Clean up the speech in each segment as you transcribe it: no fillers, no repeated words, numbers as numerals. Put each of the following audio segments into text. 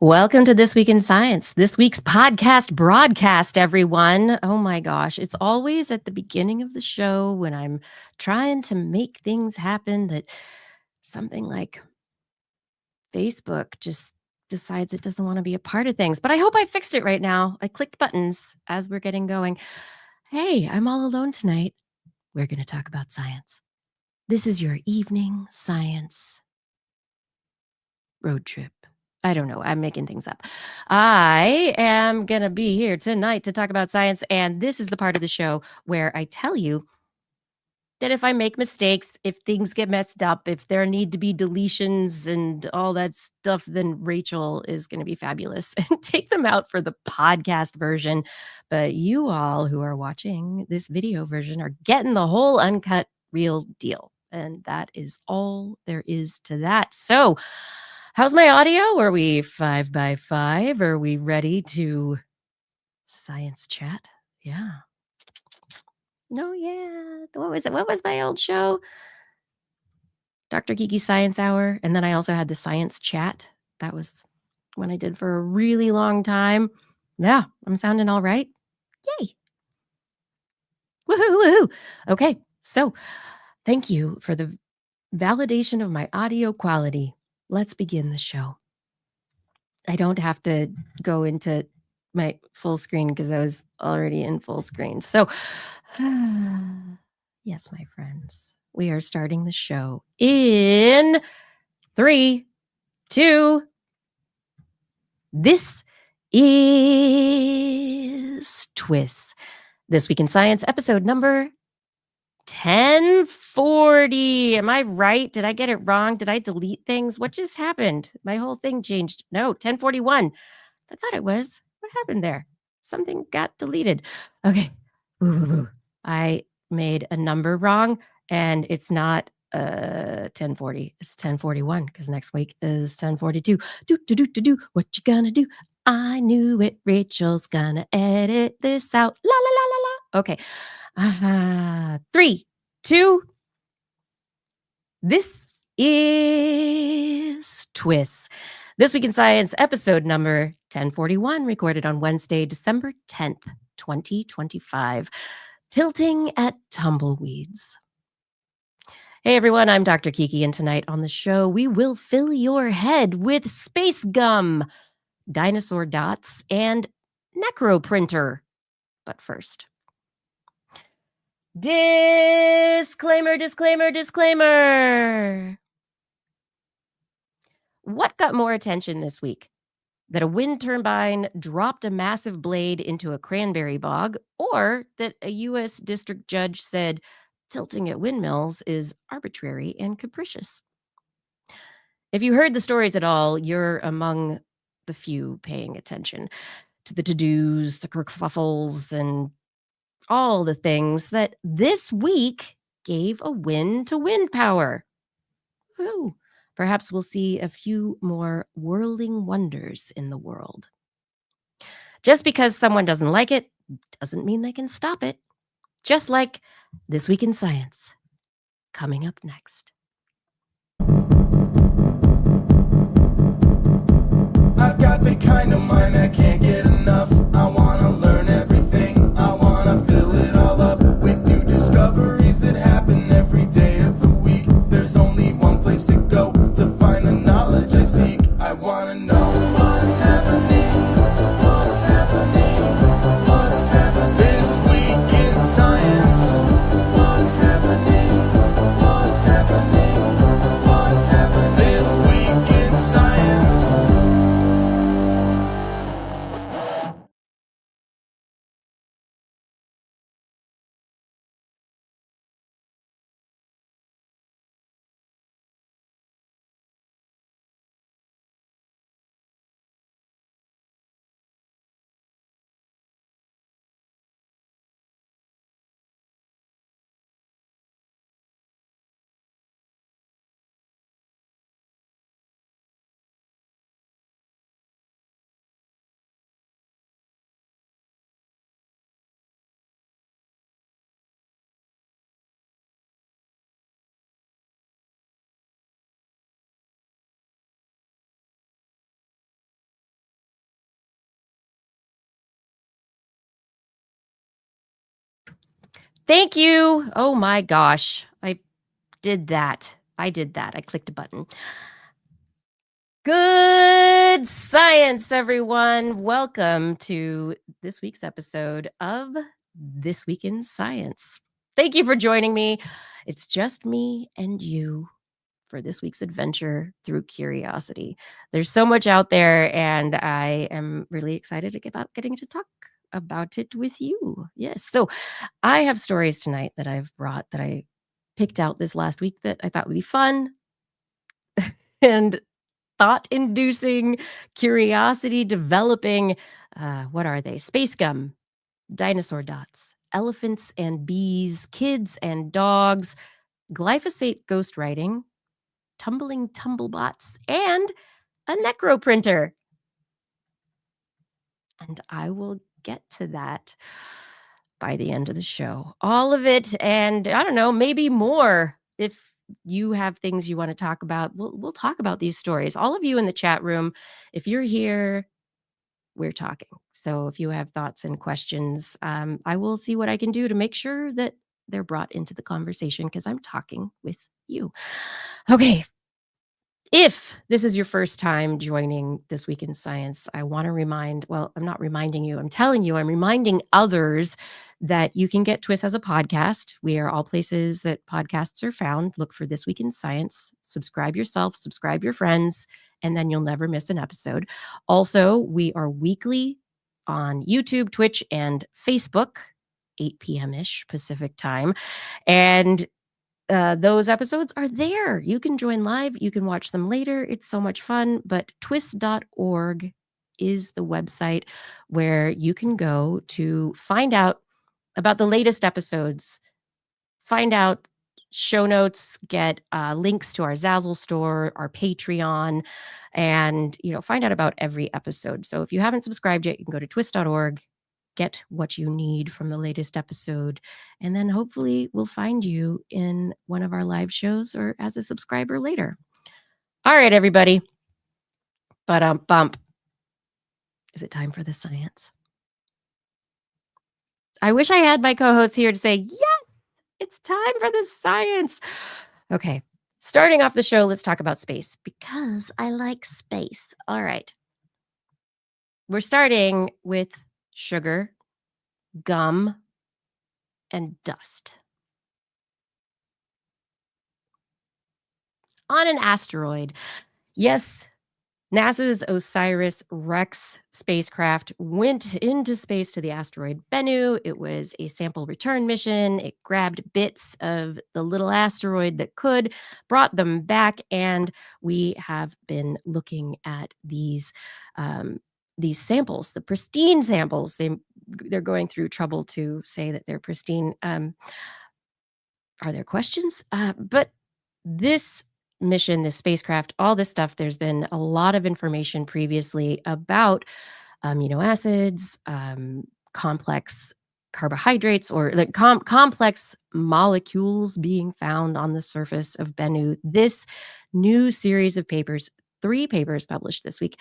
Welcome to This Week in Science, this week's podcast broadcast, everyone. Oh my gosh, it's always at the beginning of the show when I'm trying to make things happen that something like Facebook just decides it doesn't want to be a part of things. But I hope I fixed it right now. I clicked buttons as we're getting going. Hey, I'm all alone tonight. We're going to talk about science. This is your evening science road trip. I don't know. I'm making things up. I am going to be here tonight to talk about science. And this is the part of the show where I tell you that if I make mistakes, if things get messed up, if there need to be deletions and all that stuff, then Rachel is going to be fabulous and take them out for the podcast version. But you all who are watching this video version are getting the whole uncut real deal. And that is all there is to that. So, how's my audio? Are we 5 by 5? Are we ready to science chat? Yeah. No, yeah. What was it? What was my old show? Dr. Kiki Science Hour. And then I also had the science chat. That was when I did for a really long time. Yeah, I'm sounding all right. Yay. Woohoo, woohoo. Okay, so thank you for the validation of my audio quality. Let's begin the show. I don't have to go into my full screen because I was already in full screen. So, yes, my friends, we are starting the show in 3, 2. This is TWIS. This Week in Science, episode number 1040. Am I right? Did I get it wrong? Did I delete things? What just happened? My whole thing changed. No, 1041. I thought it was. What happened there? Something got deleted. Okay. Ooh. I made a number wrong, and it's not 1040. It's 1041 because next week is 1042. Do. What you gonna do? I knew it. Rachel's gonna edit this out. La la la la la. Okay. 3, 2. This is TWIS. This Week in Science, episode number 1041, recorded on Wednesday, December 10th, 2025. Tilting at Tumbleweeds. Hey everyone, I'm Dr. Kiki, and tonight on the show, we will fill your head with space gum, dinosaur dots, and necroprinter. But first, disclaimer. What got more attention this week? That a wind turbine dropped a massive blade into a cranberry bog, or that a U.S. district judge said tilting at windmills is arbitrary and capricious? If you heard the stories at all, you're among the few paying attention to the to-dos, the kerfuffles, and all the things that this week gave a win to wind power. Woo. Perhaps we'll see a few more whirling wonders in the world. Just because someone doesn't like it doesn't mean they can stop it. Just like This Week in Science, coming up next. I've got the kind of mind that can't get enough. I want to learn everything. I want to fill it all up with new discoveries that happen every day of the week. There's only one place to go to find the knowledge I seek. I want to know what's happening. What's happening? What's happening this week in science? What's happening? What's happening? What's happening this week in science? Thank you. Oh my gosh. I did that. I clicked a button. Good science, everyone. Welcome to this week's episode of This Week in Science. Thank you for joining me. It's just me and you for this week's adventure through curiosity. There's so much out there, and I am really excited about getting to talk about it with you. Yes. So I have stories tonight that I've brought that I picked out this last week that I thought would be fun and thought inducing, curiosity developing. What are they? Space gum, dinosaur dots, elephants and bees, kids and dogs, glyphosate ghostwriting, tumbling tumblebots, and a necroprinter. And I will get to that by the end of the show. All of it, and I don't know, maybe more. If you have things you want to talk about, we'll talk about these stories. All of you in the chat room, if you're here, we're talking. So if you have thoughts and questions, I will see what I can do to make sure that they're brought into the conversation because I'm talking with you. Okay, if this is your first time joining This Week in Science, I want to I'm not reminding you, I'm telling you, I'm reminding others that you can get TWIS as a podcast. We are all places that podcasts are found. Look for This Week in Science, subscribe yourself, subscribe your friends, and then you'll never miss an episode. Also, we are weekly on YouTube, Twitch, and Facebook, 8 p.m.-ish Pacific time. And those episodes are there. You can join live. You can watch them later. It's so much fun. But twis.org is the website where you can go to find out about the latest episodes, find out show notes, get links to our Zazzle store, our Patreon, and find out about every episode. So if you haven't subscribed yet, you can go to twis.org, get what you need from the latest episode, and then hopefully we'll find you in one of our live shows or as a subscriber later. All right, everybody. Bump. Is it time for the science? I wish I had my co-hosts here to say, yes, it's time for the science. Okay, starting off the show, let's talk about space because I like space. All right. We're starting with sugar, gum, and dust. On an asteroid. Yes, NASA's OSIRIS-REx spacecraft went into space to the asteroid Bennu. It was a sample return mission. It grabbed bits of the little asteroid that could, brought them back, and we have been looking at these samples, the pristine samples. They're going through trouble to say that they're pristine. Are there questions? But this mission, this spacecraft, all this stuff, there's been a lot of information previously about amino acids, complex carbohydrates, or like complex molecules being found on the surface of Bennu. This new series of papers, 3 papers published this week,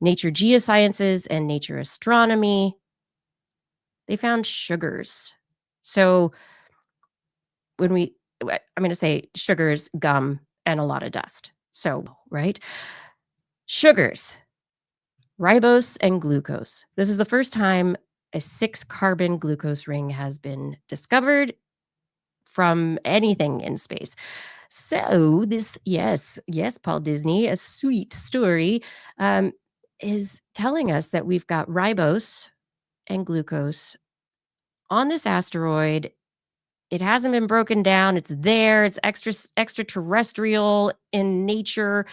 Nature Geosciences and Nature Astronomy, they found sugars. So I'm going to say sugars, gum, and a lot of dust. So, right? Sugars, ribose and glucose. This is the first time a 6-carbon glucose ring has been discovered from anything in space. So this, yes, Paul Disney, a sweet story, is telling us that we've got ribose and glucose on this asteroid. It hasn't been broken down. It's there. It's extraterrestrial in nature.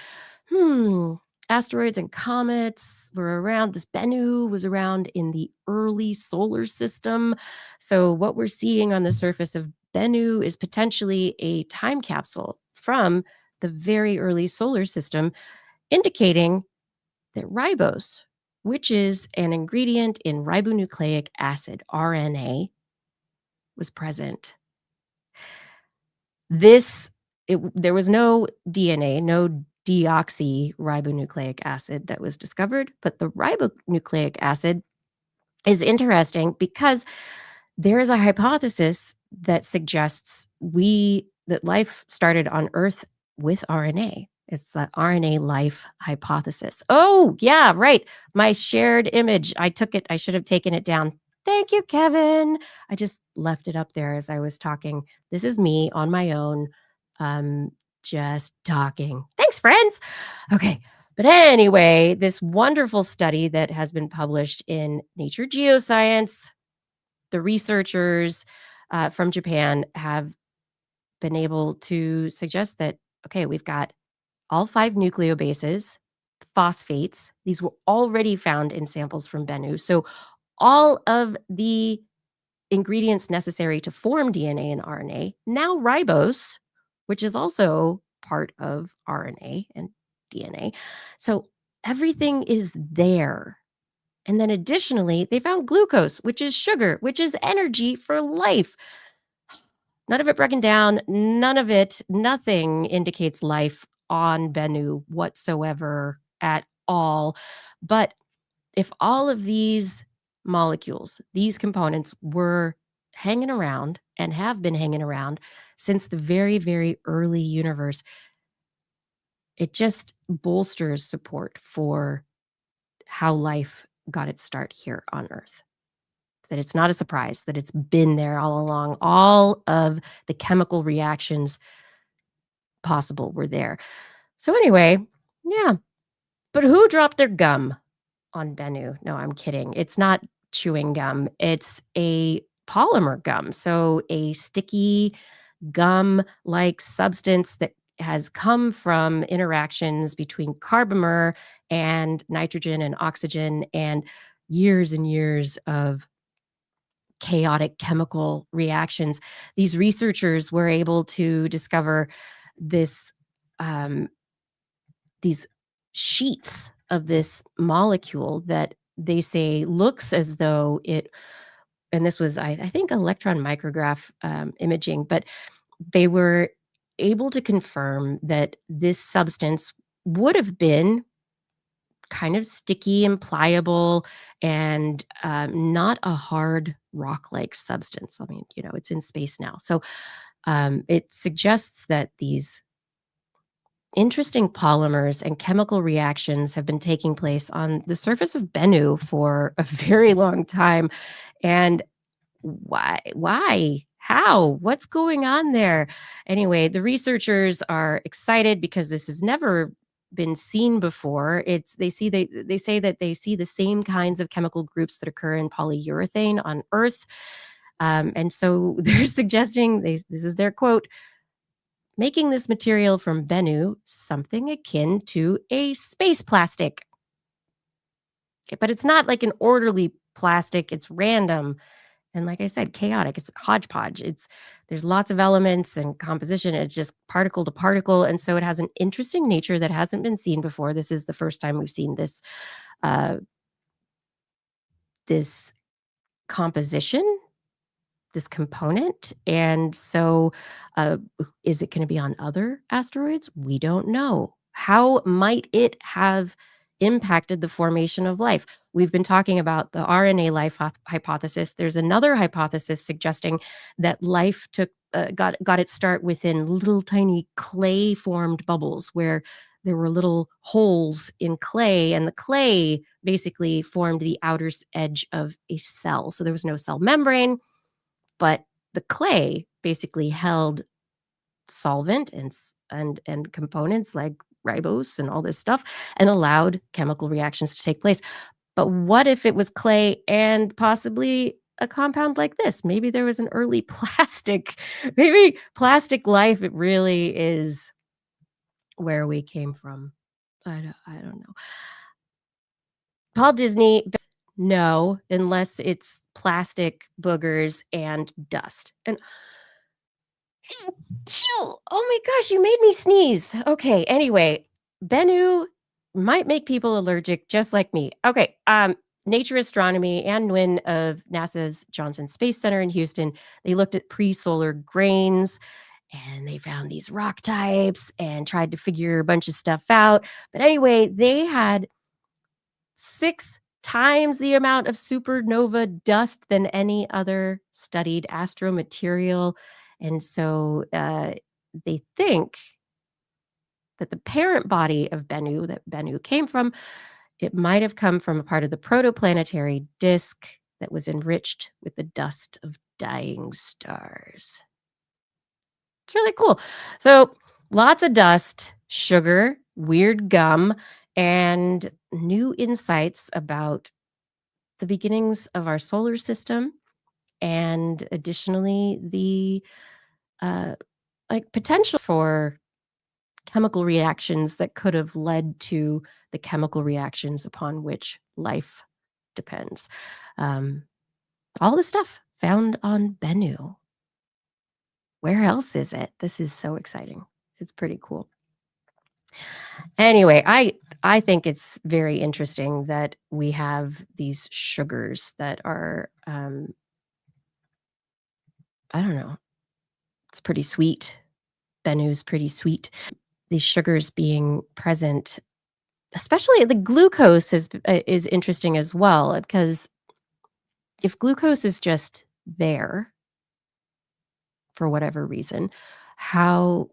Asteroids and comets were around. This Bennu was around in the early solar system. So what we're seeing on the surface of Bennu is potentially a time capsule from the very early solar system, indicating that ribose, which is an ingredient in ribonucleic acid, RNA, was present. There was no DNA, no deoxyribonucleic acid that was discovered, but the ribonucleic acid is interesting because there is a hypothesis that suggests that life started on Earth with RNA. It's the RNA life hypothesis. Oh, yeah, right. My shared image. I took it. I should have taken it down. Thank you, Kevin. I just left it up there as I was talking. This is me on my own, just talking. Thanks, friends. Okay. But anyway, this wonderful study that has been published in Nature Geoscience, the researchers from Japan have been able to suggest that, okay, we've got all 5 nucleobases, phosphates. These were already found in samples from Bennu. So all of the ingredients necessary to form DNA and RNA, now ribose, which is also part of RNA and DNA. So everything is there. And then additionally, they found glucose, which is sugar, which is energy for life. None of it broken down, nothing indicates life on Bennu whatsoever at all. But if all of these molecules, these components were hanging around and have been hanging around since the very, very early universe, it just bolsters support for how life got its start here on Earth. That it's not a surprise, that it's been there all along. All of the chemical reactions possible were there. So anyway, yeah. But who dropped their gum on Bennu? No, I'm kidding. It's not chewing gum. It's a polymer gum. So a sticky gum-like substance that has come from interactions between carbomer and nitrogen and oxygen and years of chaotic chemical reactions. These researchers were able to discover this um, these sheets of this molecule that they say looks as though it, and this was I think electron micrograph imaging, but they were able to confirm that this substance would have been kind of sticky and pliable and not a hard rock-like substance. I mean, it's in space now. So it suggests that these interesting polymers and chemical reactions have been taking place on the surface of Bennu for a very long time. And why? Why? How? What's going on there? Anyway, the researchers are excited because this has never been seen before. They say that they see the same kinds of chemical groups that occur in polyurethane on Earth. And so they're suggesting this is their quote, making this material from Bennu something akin to a space plastic. But it's not like an orderly plastic, it's random. And like I said, chaotic. It's hodgepodge. There's lots of elements and composition. It's just particle to particle. And so it has an interesting nature that hasn't been seen before. This is the first time we've seen uh, this composition, this component. And so is it going to be on other asteroids? We don't know. How might it have impacted the formation of life? We've been talking about the RNA life hypothesis. There's another hypothesis suggesting that life got its start within little tiny clay formed bubbles where there were little holes in clay, and the clay basically formed the outer edge of a cell. So there was no cell membrane, but the clay basically held solvent and components like ribose and all this stuff and allowed chemical reactions to take place. But what if it was clay and possibly a compound like this? Maybe there was an early plastic. Maybe plastic life, it really is where we came from. I don't know. Paul Disney, no, unless it's plastic boogers and dust. And oh my gosh, you made me sneeze. Okay, anyway, Bennu might make people allergic just like me. Okay, Nature Astronomy and Nguyen of NASA's Johnson Space Center in Houston, they looked at pre-solar grains and they found these rock types and tried to figure a bunch of stuff out. But anyway, they had 6 times the amount of supernova dust than any other studied astromaterial. And so they think that the parent body of Bennu, that Bennu came from, it might have come from a part of the protoplanetary disk that was enriched with the dust of dying stars. It's really cool. So, lots of dust, sugar, weird gum, and new insights about the beginnings of our solar system, and additionally, the uh, like potential for chemical reactions that could have led to the chemical reactions upon which life depends. Um, all this stuff found on Bennu. Where else is it? This is so exciting. It's pretty cool. Anyway, I think it's very interesting that we have these sugars that are I don't know. It's pretty sweet. Bennu's pretty sweet. These sugars being present, especially the glucose is interesting as well, because if glucose is just there for whatever reason, how,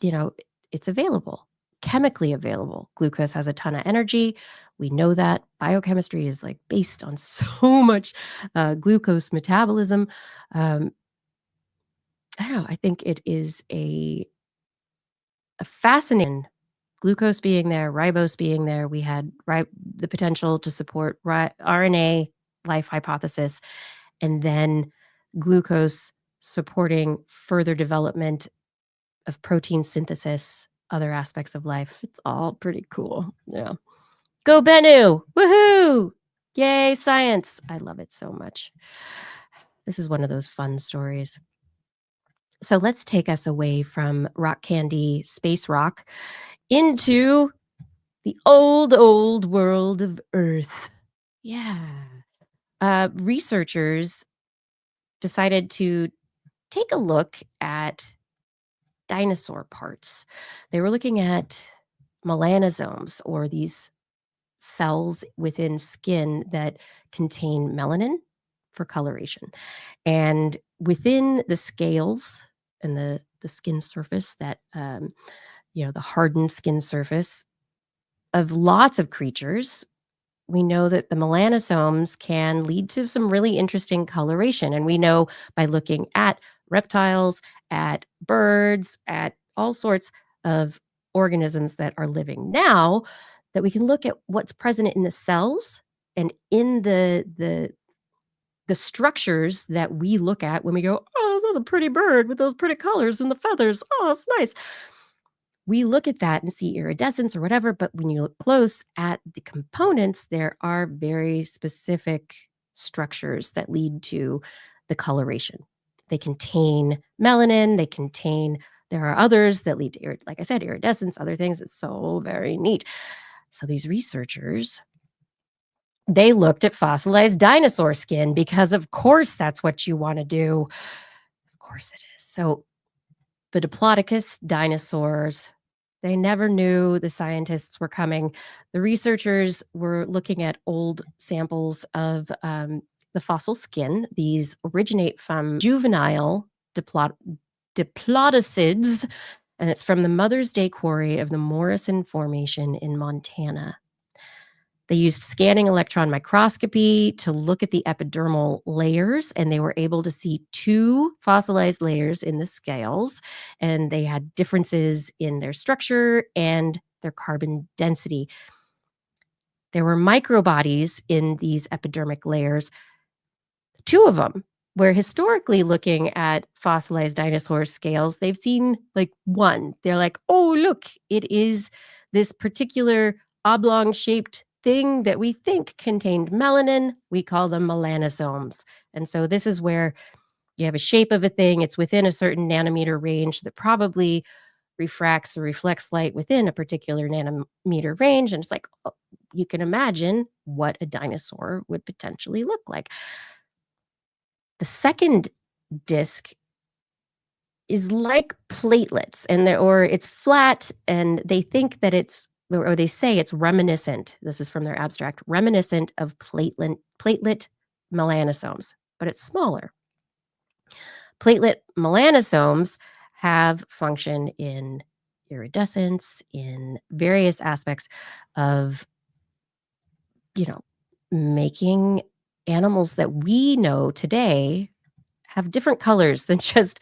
you know, it's available, chemically available. Glucose has a ton of energy. We know that biochemistry is like based on so much glucose metabolism. Um, I don't know. I think it is a fascinating glucose being there, ribose being there. We had the potential to support RNA life hypothesis, and then glucose supporting further development of protein synthesis, other aspects of life. It's all pretty cool. Yeah. Go Bennu! Woohoo! Yay, science. I love it so much. This is one of those fun stories. So let's take us away from rock candy, space rock, into the old, old world of Earth. Yeah. Researchers decided to take a look at dinosaur parts. They were looking at melanosomes, or these cells within skin that contain melanin for coloration. And within the scales and the skin surface, that the hardened skin surface of lots of creatures, we know that the melanosomes can lead to some really interesting coloration. And we know by looking at reptiles, at birds, at all sorts of organisms that are living now, that we can look at what's present in the cells and in the structures that we look at when we go, oh, that's a pretty bird with those pretty colors and the feathers. Oh, it's nice. We look at that and see iridescence or whatever, but when you look close at the components, there are very specific structures that lead to the coloration. They contain melanin, there are others that lead to, like I said, iridescence, other things. It's so very neat. So these researchers, they looked at fossilized dinosaur skin because, of course, that's what you want to do. Of course it is. So the Diplodocus dinosaurs, they never knew the scientists were coming. The researchers were looking at old samples of the fossil skin. These originate from juvenile diplodocids, and it's from the Mother's Day quarry of the Morrison Formation in Montana. They used scanning electron microscopy to look at the epidermal layers, and they were able to see two fossilized layers in the scales, and they had differences in their structure and their carbon density. There were microbodies in these epidermic layers, two of them, where historically looking at fossilized dinosaur scales, they've seen like one. They're like, oh, look, it is this particular oblong-shaped thing that we think contained melanin. We call them melanosomes. And so this is where you have a shape of a thing. It's within a certain nanometer range that probably refracts or reflects light within a particular nanometer range. And it's like, oh, you can imagine what a dinosaur would potentially look like. The second disc is like platelets, or it's flat, and they think that it's or they say it's reminiscent, this is from their abstract, reminiscent of platelet melanosomes, but it's smaller. Platelet melanosomes have function in iridescence, in various aspects of, you know, making animals that we know today have different colors than just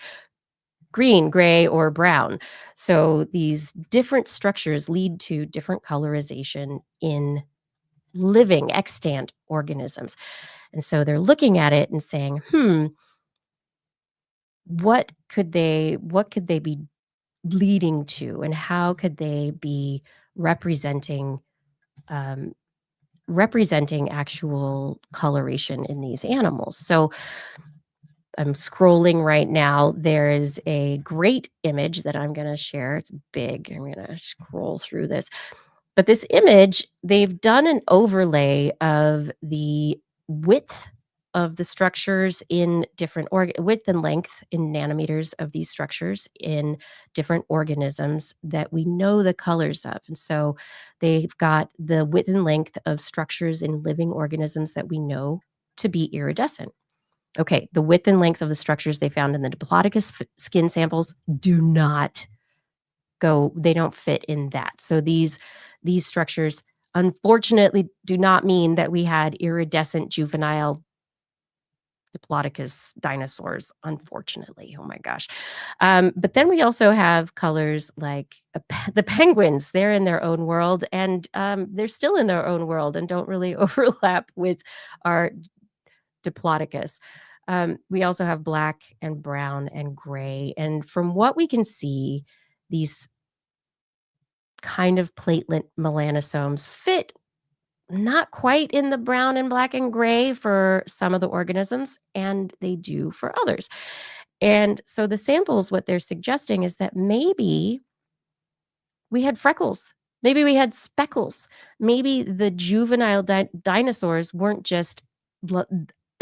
green, gray, or brown. So these different structures lead to different colorization in living extant organisms. And so they're looking at it and saying, what could they be leading to, and how could they be representing um, representing actual coloration in these animals? So I'm scrolling right now. There is a great image that I'm going to share. It's big. I'm going to scroll through this. But this image, they've done an overlay of the width of the structures in different width and length in nanometers of these structures in different organisms that we know the colors of. And so they've got the width and length of structures in living organisms that we know to be iridescent. Okay, the width and length of the structures they found in the Diplodocus skin samples do not they don't fit in that. So these structures unfortunately do not mean that we had iridescent juvenile Diplodocus dinosaurs, unfortunately. Oh my gosh. But then we also have colors like the penguins. They're in their own world, and they're still in their own world and don't really overlap with our Diplodocus. We also have black and brown and gray. And from what we can see, these kind of platelet melanosomes fit not quite in the brown and black and gray for some of the organisms, and they do for others. And so the samples, what they're suggesting is that maybe we had freckles. Maybe we had speckles. Maybe the juvenile dinosaurs weren't just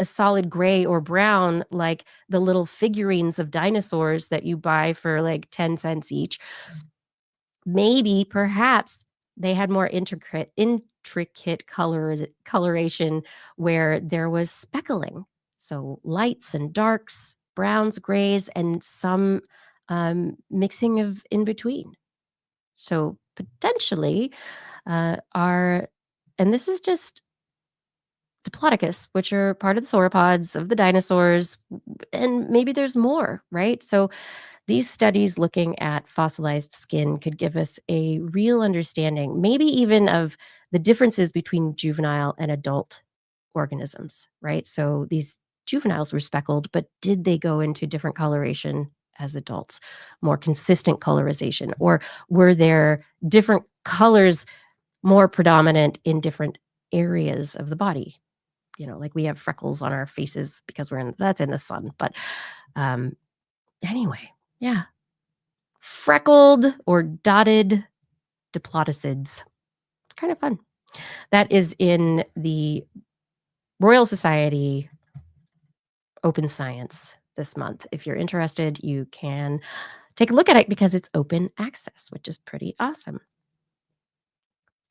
a solid gray or brown like the little figurines of dinosaurs that you buy for like 10 cents each. Maybe, perhaps, they had more intricate coloration where there was speckling. So lights and darks, browns, grays, and some mixing of in between. So potentially, our and this is just Diplodocus, which are part of the sauropods of the dinosaurs, and maybe there's more, right? So these studies looking at fossilized skin could give us a real understanding, maybe even of the differences between juvenile and adult organisms, right? So these juveniles were speckled, but did they go into different coloration as adults, more consistent colorization? Or were there different colors more predominant in different areas of the body? Like we have freckles on our faces because that's in the sun. But um, anyway, yeah, freckled or dotted diplodocids. It's kind of fun. That is in the Royal Society Open Science this month. If you're interested, you can take a look at it because it's open access, which is pretty awesome.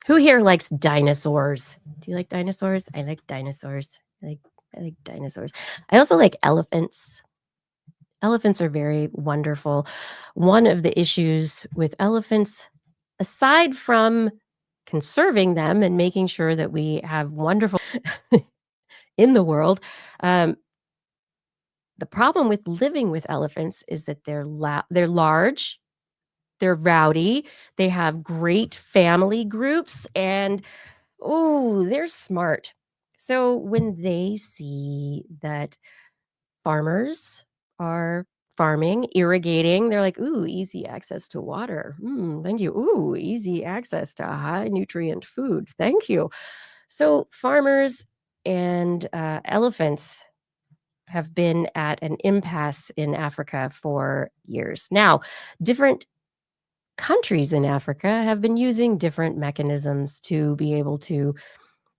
Who here likes dinosaurs? Do you like dinosaurs? I like dinosaurs. I like dinosaurs. I also like elephants. Elephants are very wonderful. One of the issues with elephants, aside from conserving them and making sure that we have wonderful in the world, um, the problem with living with elephants is that they're large, they're rowdy, they have great family groups, and oh, they're smart. So when they see that farmers are farming, irrigating. They're like, "Ooh, easy access to water. Thank you. Ooh, easy access to high nutrient food. Thank you." So farmers and elephants have been at an impasse in Africa for years. Now, different countries in Africa have been using different mechanisms to be able to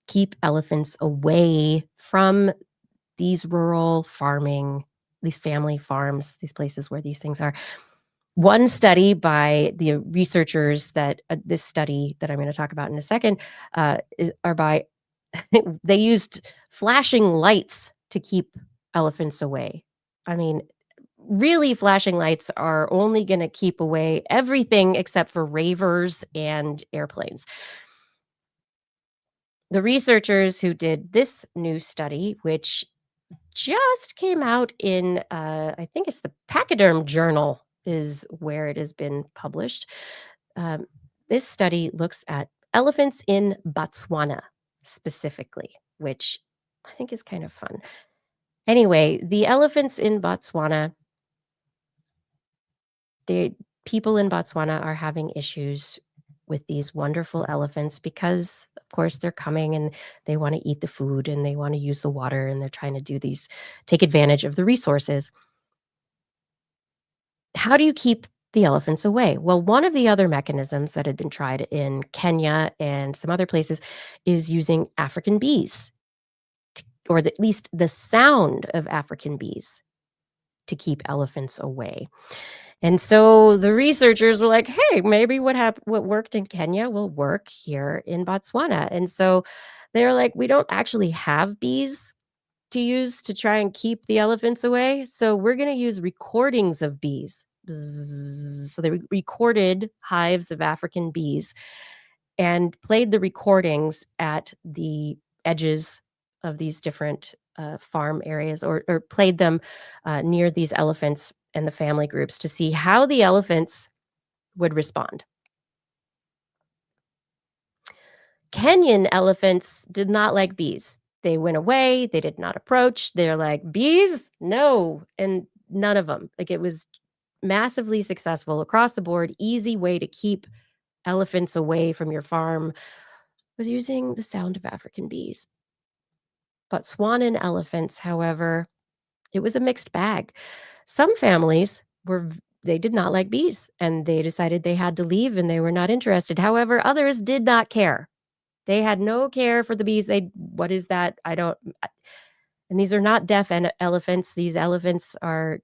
keep elephants away from these rural farming, these family farms, these places where these things are. One study by the researchers that this study that I'm going to talk about in a second are by they used flashing lights to keep elephants away. I mean, really, flashing lights are only going to keep away everything except for ravers and airplanes. The researchers who did this new study, which just came out in, I think it's the Pachyderm Journal, is where it has been published. Um, this study looks at elephants in Botswana specifically, which I think is kind of fun. Anyway, the elephants in Botswana, the people in Botswana are having issues with these wonderful elephants because, of course, they're coming and they want to eat the food and they want to use the water and they're trying to take advantage of the resources. How do you keep the elephants away? Well, one of the other mechanisms that had been tried in Kenya and some other places is using African bees, or at least the sound of African bees to keep elephants away. And so the researchers were like, "Hey, maybe what worked in Kenya will work here in Botswana." And so they're like, "We don't actually have bees to use to try and keep the elephants away, so we're gonna use recordings of bees." Bzzz. So they recorded hives of African bees and played the recordings at the edges of these different, farm areas, or played them, near these elephants and the family groups to see how the elephants would respond. Kenyan elephants did not like bees. They went away, they did not approach. They're like, "Bees? No." And none of them. Like, it was massively successful across the board, easy way to keep elephants away from your farm was using the sound of African bees. Botswanan elephants, however, it was a mixed bag. Some families they did not like bees and they decided they had to leave and they were not interested. However, others did not care. They had no care for the bees. What is that? I don't and these are not deaf elephants. These elephants are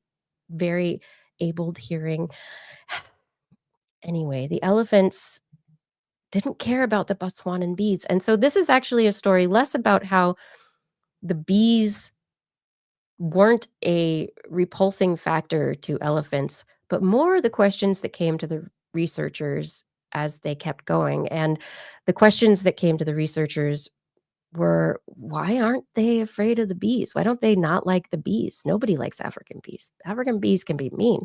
very abled hearing. Anyway, the elephants didn't care about the Botswanan bees. And so this is actually a story less about how the bees weren't a repulsing factor to elephants, but more the questions that came to the researchers as they kept going. And the questions that came to the researchers were, why aren't they afraid of the bees? Why don't they not like the bees? Nobody likes African bees. African bees can be mean.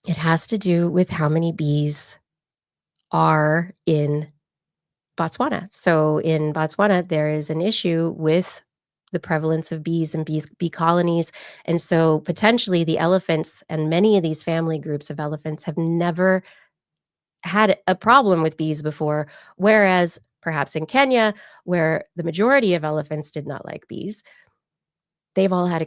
It has to do with how many bees are in Botswana. So in Botswana, there is an issue with the prevalence of bees and bee colonies. And so potentially the elephants and many of these family groups of elephants have never had a problem with bees before. Whereas perhaps in Kenya, where the majority of elephants did not like bees, they've all had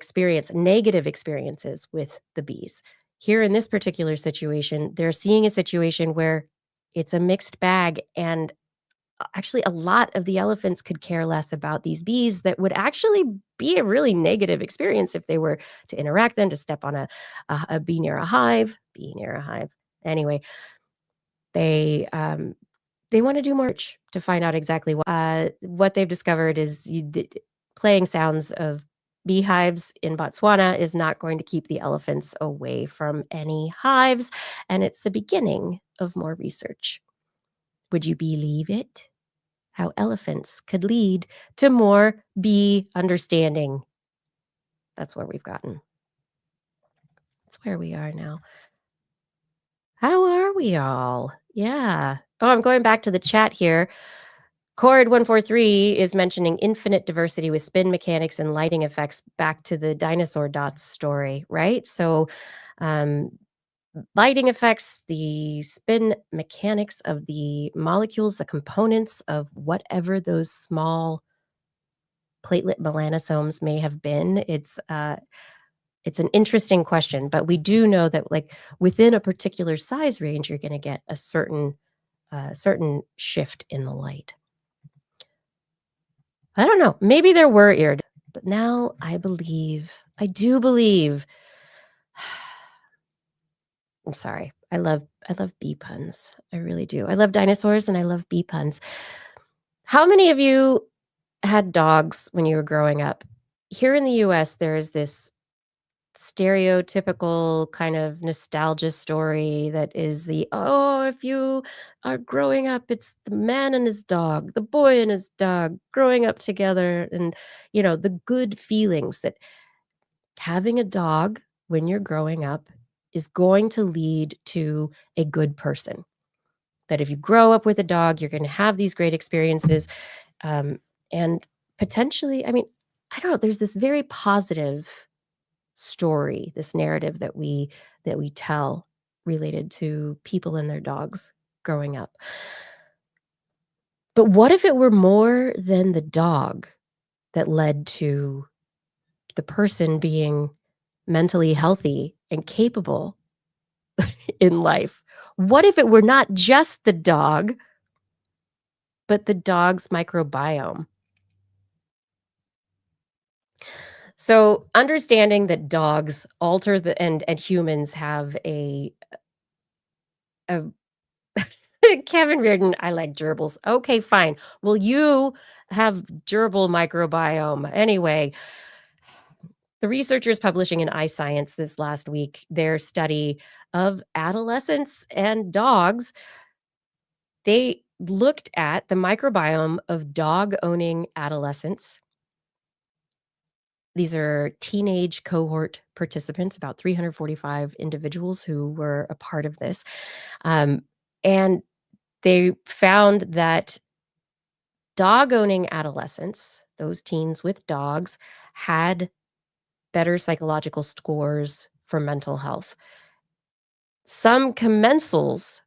negative experiences with the bees. Here in this particular situation, they're seeing a situation where it's a mixed bag, and actually a lot of the elephants could care less about these bees that would actually be a really negative experience if they were to interact them, to step on a bee near a hive, Anyway, they, they wanna do more research to find out exactly what they've discovered is playing sounds of beehives in Botswana is not going to keep the elephants away from any hives, and it's the beginning of more research. Would you believe it? How elephants could lead to more bee understanding. That's where we've gotten. That's where we are now. How are we all? Yeah. Oh, I'm going back to the chat here. Cord143 is mentioning infinite diversity with spin mechanics and lighting effects back to the dinosaur dots story, right? So, um, lighting effects, the spin mechanics of the molecules, the components of whatever those small platelet melanosomes may have been. It's an interesting question, but we do know that, like, within a particular size range, you're gonna get a certain shift in the light. I don't know, maybe there were but now I do believe I'm sorry. I love bee puns. I really do. I love dinosaurs and I love bee puns. How many of you had dogs when you were growing up? Here in the US, there is this stereotypical kind of nostalgia story that is oh, if you are growing up, it's the man and his dog, the boy and his dog growing up together, and, the good feelings that having a dog when you're growing up is going to lead to a good person. That if you grow up with a dog, you're going to have these great experiences. Um, and potentially, I mean, I don't know, there's this very positive story, this narrative that we tell related to people and their dogs growing up. But what if it were more than the dog that led to the person being mentally healthy and capable in life? What if it were not just the dog, but the dog's microbiome? So, understanding that dogs alter the and humans have a Kevin Reardon, I like gerbils. Okay, fine. Well, you have gerbil microbiome. Anyway, the researchers publishing in iScience this last week their study of adolescents and dogs. They looked at the microbiome of dog-owning adolescents. These are teenage cohort participants, about 345 individuals who were a part of this. And they found that dog-owning adolescents, those teens with dogs, had better psychological scores for mental health. Some commensals,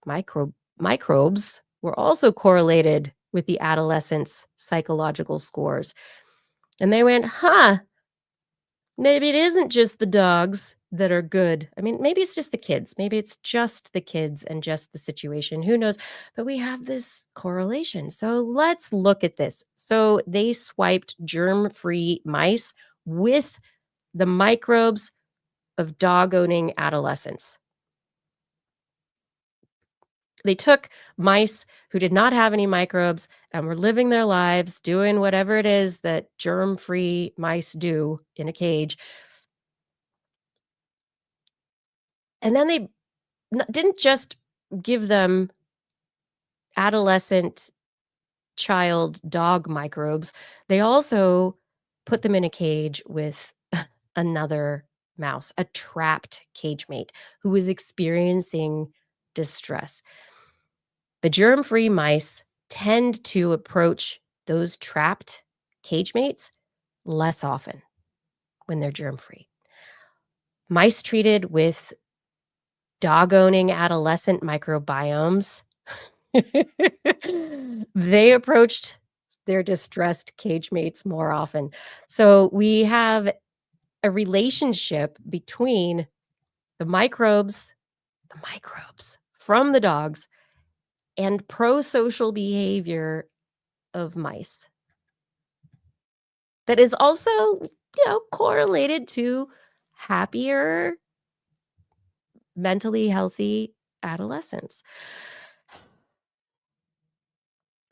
microbes, were also correlated with the adolescents' psychological scores. And they went, huh, maybe it isn't just the dogs that are good. I mean, maybe it's just the kids. Maybe it's just the kids and just the situation. Who knows? But we have this correlation. So let's look at this. So they swiped germ free mice with the microbes of dog owning adolescents. They took mice who did not have any microbes and were living their lives doing whatever it is that germ free mice do in a cage. And then they didn't just give them adolescent child dog microbes, they also put them in a cage with another mouse, a trapped cage mate who was experiencing distress. The germ-free mice tend to approach those trapped cage mates less often when they're germ-free. Mice treated with dog-owning adolescent microbiomes, they approached their distressed cage mates more often. So we have a relationship between the microbes from the dogs and pro-social behavior of mice that is also, correlated to happier, mentally healthy adolescents.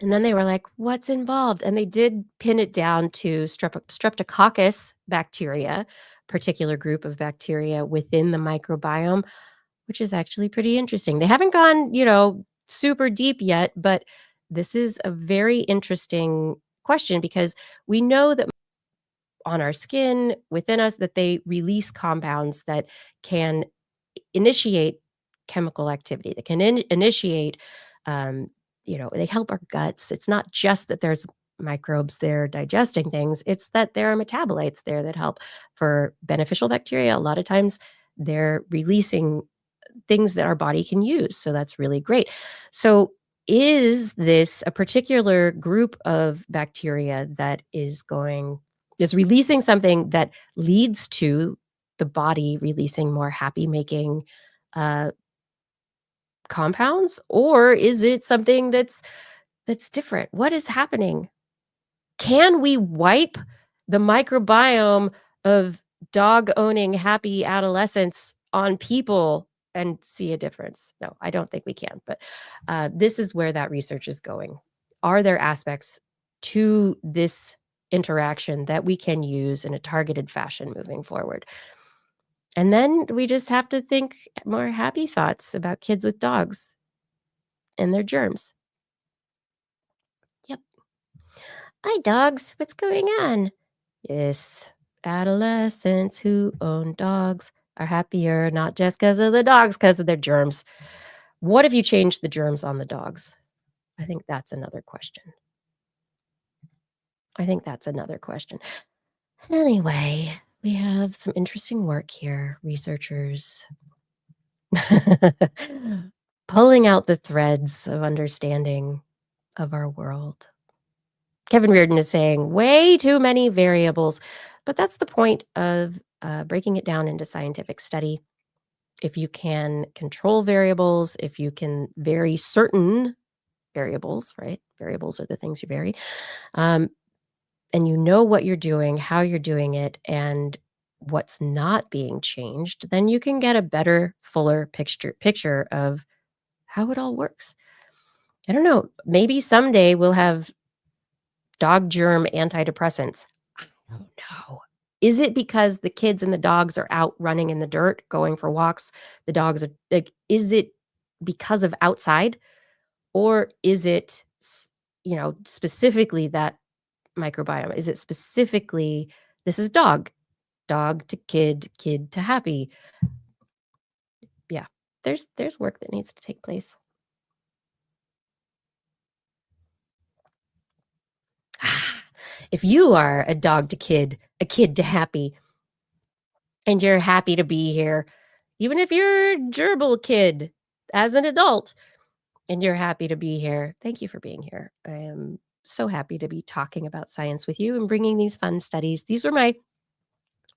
And then they were like, "What's involved?" And they did pin it down to streptococcus bacteria, particular group of bacteria within the microbiome, which is actually pretty interesting. They haven't gone, super deep yet, but this is a very interesting question because we know that on our skin, within us, that they release compounds that can initiate chemical activity, that can initiate, they help our guts. It's not just that there's microbes there digesting things, it's that there are metabolites there that help for beneficial bacteria. A lot of times they're releasing things that our body can use. So that's really great. So is this a particular group of bacteria that is releasing something that leads to the body releasing more happy making uh, compounds, or is it something that's different? What is happening? Can we wipe the microbiome of dog owning happy adolescents on people and see a difference. No, I don't think we can, but this is where that research is going. Are there aspects to this interaction that we can use in a targeted fashion moving forward? And then we just have to think more happy thoughts about kids with dogs and their germs. Yep. Hi, dogs. What's going on? Yes, adolescents who own dogs are happier, not just because of the dogs, because of their germs. What if you changed the germs on the dogs? I think that's another question. I think that's another question. Anyway, we have some interesting work here, researchers pulling out the threads of understanding of our world. Kevin Reardon is saying way too many variables, but that's the point of breaking it down into scientific study. If you can control variables, if you can vary certain variables, right? Variables are the things you vary. Um, and you know what you're doing, how you're doing it, and what's not being changed, then you can get a better, fuller picture of how it all works. I don't know. Maybe someday we'll have dog germ antidepressants. I don't know. Is it because the kids and the dogs are out running in the dirt, going for walks? The dogs are like, is it because of outside? Or is it, specifically that microbiome? Is it specifically, this is dog to kid to happy? Yeah, there's work that needs to take place. If you are a dog to kid, a kid to happy, and you're happy to be here, even if you're a gerbil kid as an adult and you're happy to be here, thank you for being here. I am so happy to be talking about science with you and bringing these fun studies. These were my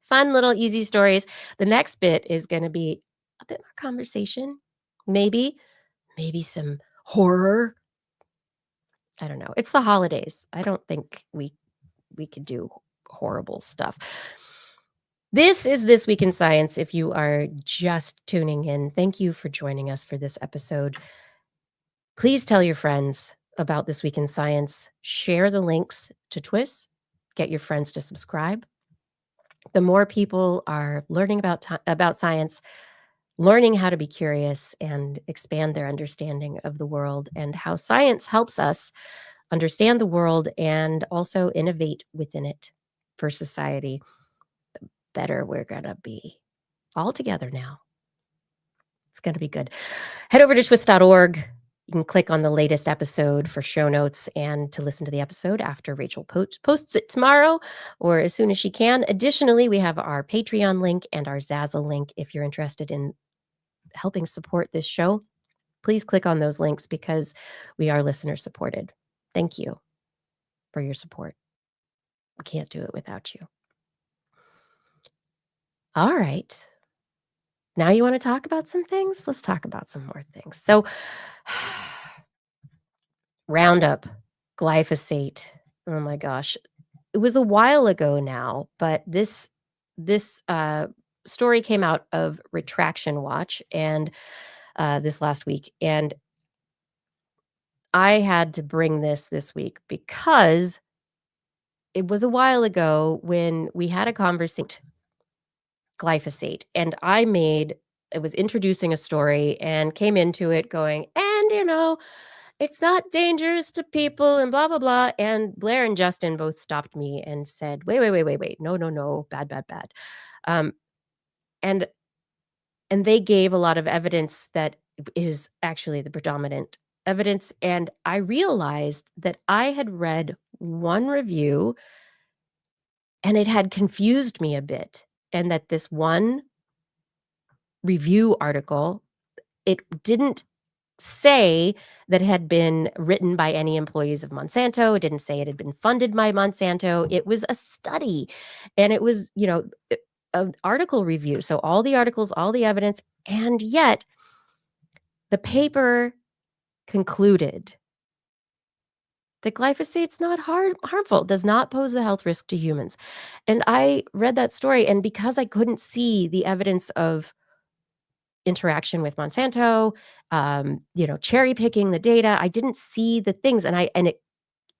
fun little easy stories. The next bit is going to be a bit more conversation, maybe some horror. I don't know. It's the holidays. I don't think we could do horrible stuff. This is This Week in Science. If you are just tuning in, thank you for joining us for this episode. Please tell your friends about This Week in Science. Share the links to TWIS. Get your friends to subscribe. The more people are learning about science, learning how to be curious and expand their understanding of the world and how science helps us understand the world and also innovate within it for society, the better we're going to be all together now. It's going to be good. Head over to twist.org. You can click on the latest episode for show notes and to listen to the episode after Rachel posts it tomorrow or as soon as she can. Additionally, we have our Patreon link and our Zazzle link if you're interested in helping support this show. Please click on those links because we are listener supported. Thank you for your support. We can't do it without you. All right. Now you want to talk about some things? Let's talk about some more things. So, Roundup, glyphosate. Oh my gosh. It was a while ago now, but this story came out of Retraction Watch and this last week, and I had to bring this week because it was a while ago when we had a conversation glyphosate, and I was introducing a story and came into it going, and it's not dangerous to people and blah blah blah. And Blair and Justin both stopped me and said, wait, no, bad. Um, and and they gave a lot of evidence that is actually the predominant evidence. And I realized that I had read one review and it had confused me a bit. And that this one review article, it didn't say that it had been written by any employees of Monsanto. It didn't say it had been funded by Monsanto. It was a study and it was, an article review. So all the articles, all the evidence, and yet the paper concluded that glyphosate's not harmful, does not pose a health risk to humans. And I read that story, and because I couldn't see the evidence of interaction with Monsanto, cherry picking the data. I didn't see the things, and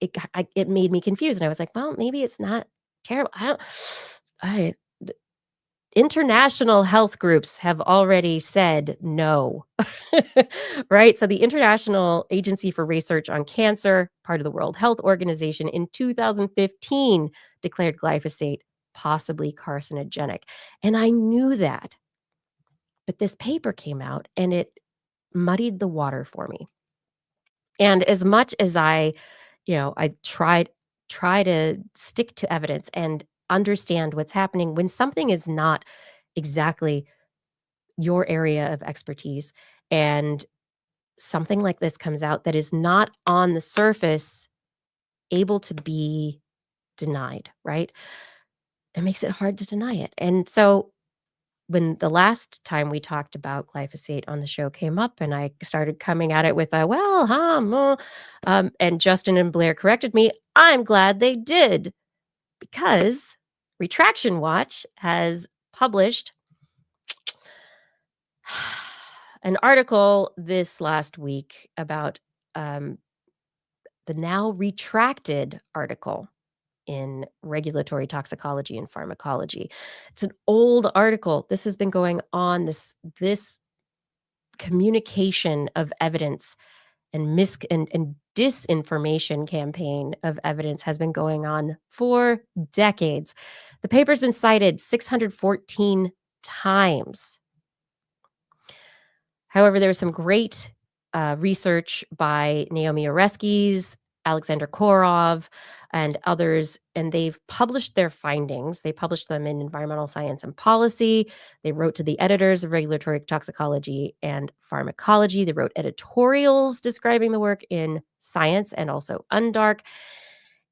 it made me confused, and I was like, "Well, maybe it's not terrible." I don't I the international health groups have already said no, right? So the International Agency for Research on Cancer, part of the World Health Organization, in 2015 declared glyphosate possibly carcinogenic, and I knew that, but this paper came out and it muddied the water for me. And as much as I try to stick to evidence and understand what's happening when something is not exactly your area of expertise and something like this comes out that is not on the surface able to be denied, right? It makes it hard to deny it. And so when the last time we talked about glyphosate on the show came up and I started coming at it with a, well, and Justin and Blair corrected me. I'm glad they did because Retraction Watch has published an article this last week about um, the now retracted article in regulatory toxicology and pharmacology. It's an old article. This has been going on, this communication of evidence and and disinformation campaign of evidence has been going on for decades. The paper's been cited 614 times. However, there's some great research by Naomi Oreskes, Alexander Korov, and others, and they've published their findings. They published them in Environmental Science and Policy. They wrote to the editors of Regulatory Toxicology and Pharmacology. They wrote editorials describing the work in Science and also Undark.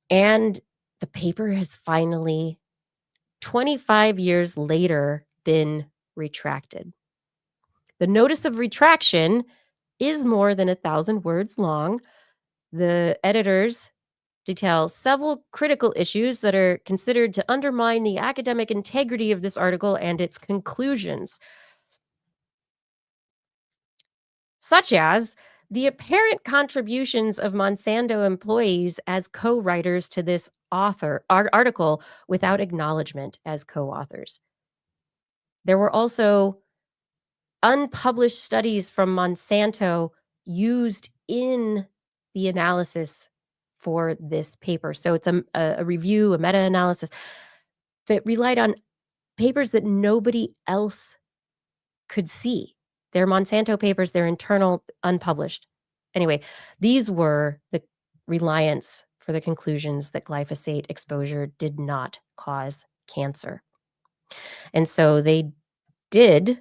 And the paper has finally, 25 years later, been retracted. The notice of retraction is more than 1,000 words long. The editors detail several critical issues that are considered to undermine the academic integrity of this article and its conclusions, such as the apparent contributions of Monsanto employees as co-writers to this article without acknowledgement as co-authors. There were also unpublished studies from Monsanto used in the analysis for this paper. So it's a review, a meta-analysis that relied on papers that nobody else could see. They're Monsanto papers, they're internal, unpublished. Anyway, these were the reliance for the conclusions that glyphosate exposure did not cause cancer. And so they did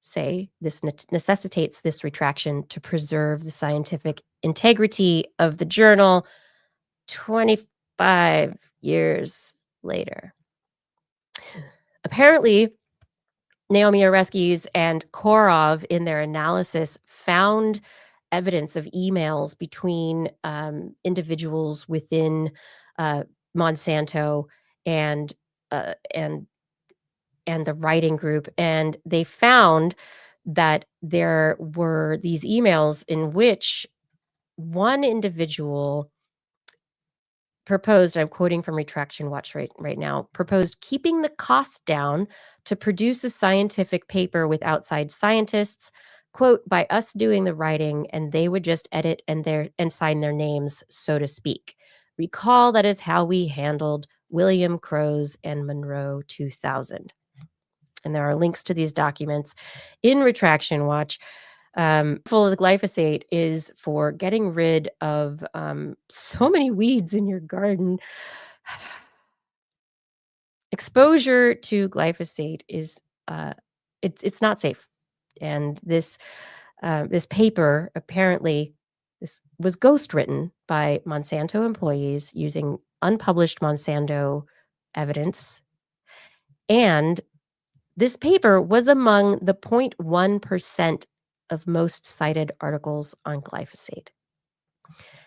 say this necessitates this retraction to preserve the scientific integrity of the journal 25 years later. Apparently, Naomi Oreskes and Korov in their analysis found evidence of emails between individuals within Monsanto and uh, and and the writing group, and they found that there were these emails in which one individual proposed, I'm quoting from Retraction Watch right now, proposed keeping the cost down to produce a scientific paper with outside scientists, quote, by us doing the writing and they would just edit and sign their names, so to speak. Recall that is how we handled William Crow's and Monroe 2000. And there are links to these documents in Retraction Watch. Full of glyphosate is for getting rid of so many weeds in your garden. Exposure to glyphosate is it's not safe, and this paper apparently this was ghostwritten by Monsanto employees using unpublished Monsanto evidence, and this paper was among the 0.1% of most cited articles on glyphosate.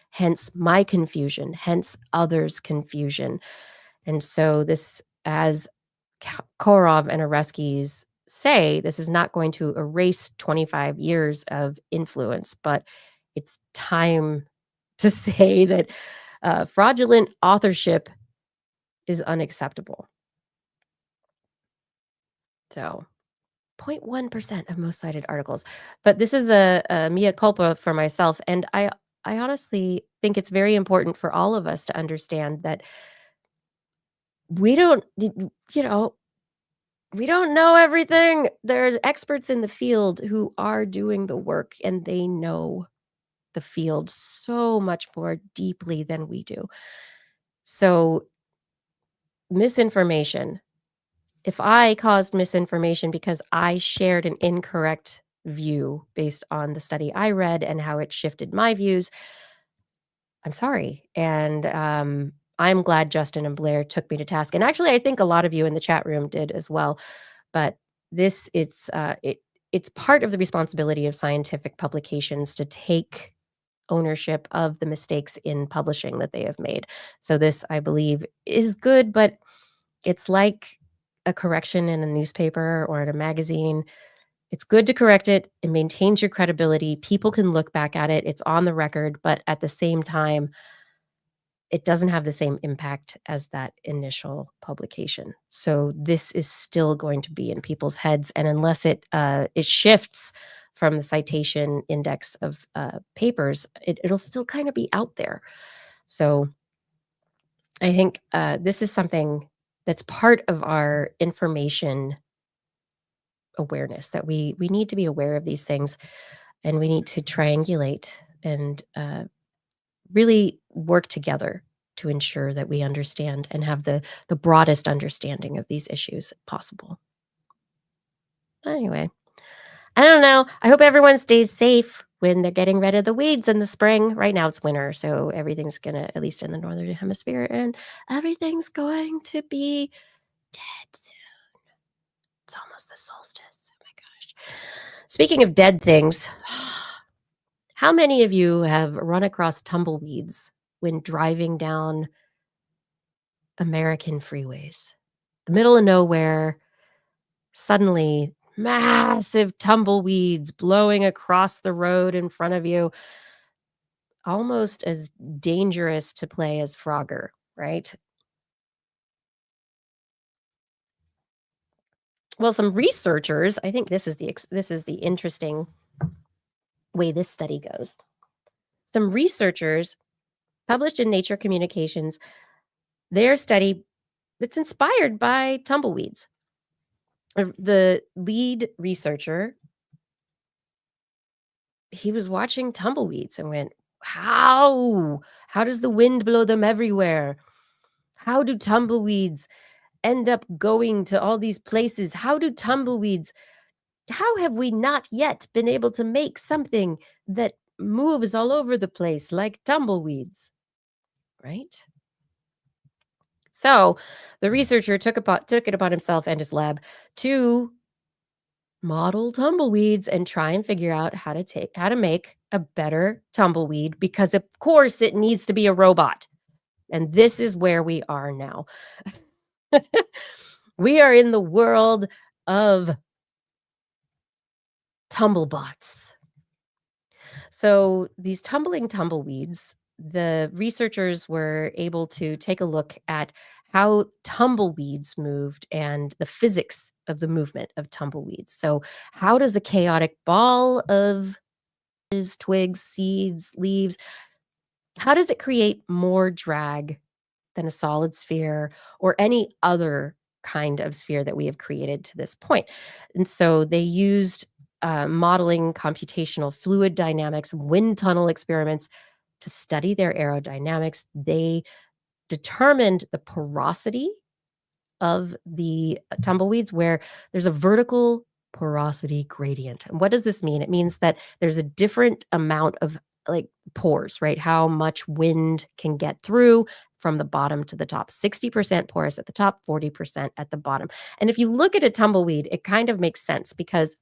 Hence my confusion, hence others' confusion. And so this, as Korov and Oreskes say this is not going to erase 25 years of influence, but it's time to say that fraudulent authorship is unacceptable. So, 0.1% of most cited articles. But this is a mea culpa for myself, and I honestly think it's very important for all of us to understand that we don't, you know, we don't know everything. There's experts in the field who are doing the work, and they know the field so much more deeply than we do. So, misinformation, if I caused misinformation because I shared an incorrect view based on the study I read and how it shifted my views, I'm sorry. And I'm glad Justin and Blair took me to task. And actually, I think a lot of you in the chat room did as well. But it's part of the responsibility of scientific publications to take ownership of the mistakes in publishing that they have made. So this, I believe, is good, but it's like a correction in a newspaper or in a magazine. It's good to correct it. It maintains your credibility. People can look back at it. It's on the record, but at the same time, it doesn't have the same impact as that initial publication. So this is still going to be in people's heads, and unless it shifts from the citation index of papers, it'll still kind of be out there. So I think this is something that's part of our information awareness, that we need to be aware of these things, and we need to triangulate and really work together to ensure that we understand and have the broadest understanding of these issues possible. Anyway, I don't know. I hope everyone stays safe when they're getting rid of the weeds in the spring. Right now it's winter, so everything's gonna, at least in the northern hemisphere, and everything's going to be dead soon. It's almost the solstice. Oh my gosh. Speaking of dead things, how many of you have run across tumbleweeds when driving down American freeways? The middle of nowhere, suddenly massive tumbleweeds blowing across the road in front of you, almost as dangerous to play as Frogger, right? Well, some researchers, I think this is the interesting way this study goes. Some researchers published in Nature Communications their study that's inspired by tumbleweeds. The lead researcher, he was watching tumbleweeds and went, "How? How does the wind blow them everywhere? How do tumbleweeds end up going to all these places? How have we not yet been able to make something that moves all over the place like tumbleweeds?" Right? So, the researcher took it upon himself and his lab to model tumbleweeds and try and figure out how to make a better tumbleweed, because of course it needs to be a robot. And this is where we are now. We are in the world of tumblebots. So these tumbling tumbleweeds, the researchers were able to take a look at how tumbleweeds moved and the physics of the movement of tumbleweeds. So how does a chaotic ball of twigs, seeds, leaves, how does it create more drag than a solid sphere or any other kind of sphere that we have created to this point? And so they used modeling computational fluid dynamics, wind tunnel experiments to study their aerodynamics. They determined the porosity of the tumbleweeds, where there's a vertical porosity gradient. And what does this mean? It means that there's a different amount of, like, pores, right? How much wind can get through from the bottom to the top. 60% porous at the top, 40% at the bottom. And if you look at a tumbleweed, it kind of makes sense, because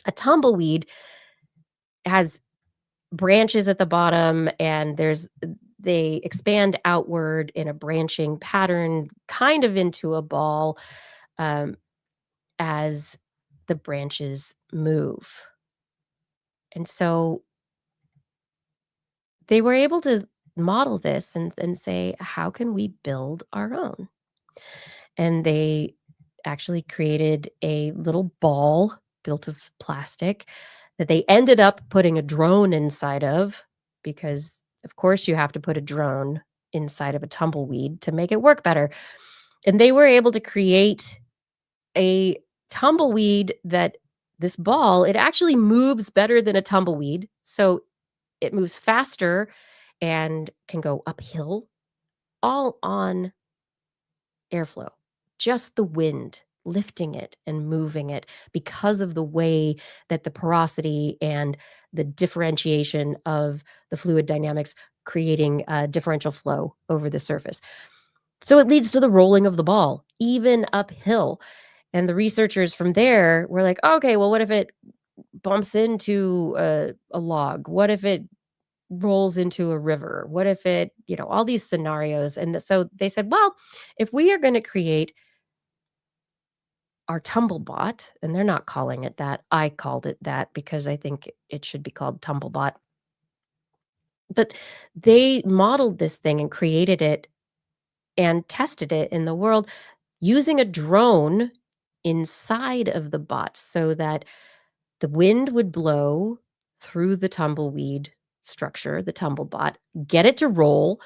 a tumbleweed has branches at the bottom, and they expand outward in a branching pattern, kind of into a ball. Um, as the branches move. And so they were able to model this and say, how can we build our own? And they actually created a little ball built of plastic that they ended up putting a drone inside of because, of course, you have to put a drone inside of a tumbleweed to make it work better. And they were able to create a tumbleweed that this ball, it actually moves better than a tumbleweed. So it moves faster and can go uphill all on airflow, just the wind lifting it and moving it because of the way that the porosity and the differentiation of the fluid dynamics creating a differential flow over the surface. So it leads to the rolling of the ball, even uphill. And the researchers from there were like, okay, well, what if it bumps into a log? What if it rolls into a river? What if it, all these scenarios? And so they said, well, if we are going to create our Tumblebot, and they're not calling it that. I called it that because I think it should be called Tumblebot. But they modeled this thing and created it and tested it in the world using a drone inside of the bot so that the wind would blow through the tumbleweed structure, the Tumblebot, get it to roll,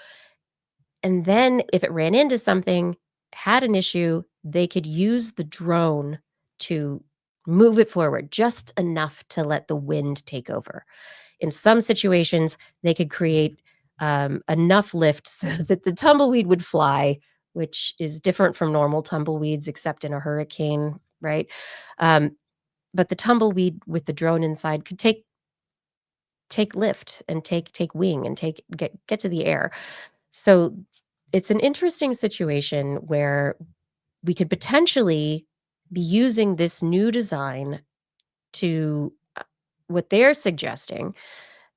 and then if it ran into something, had an issue, they could use the drone to move it forward just enough to let the wind take over. In some situations, they could create enough lift so that the tumbleweed would fly, which is different from normal tumbleweeds, except in a hurricane, right? Um, but the tumbleweed with the drone inside could take lift and take wing and get to the air. So it's an interesting situation where we could potentially be using this new design to what they're suggesting.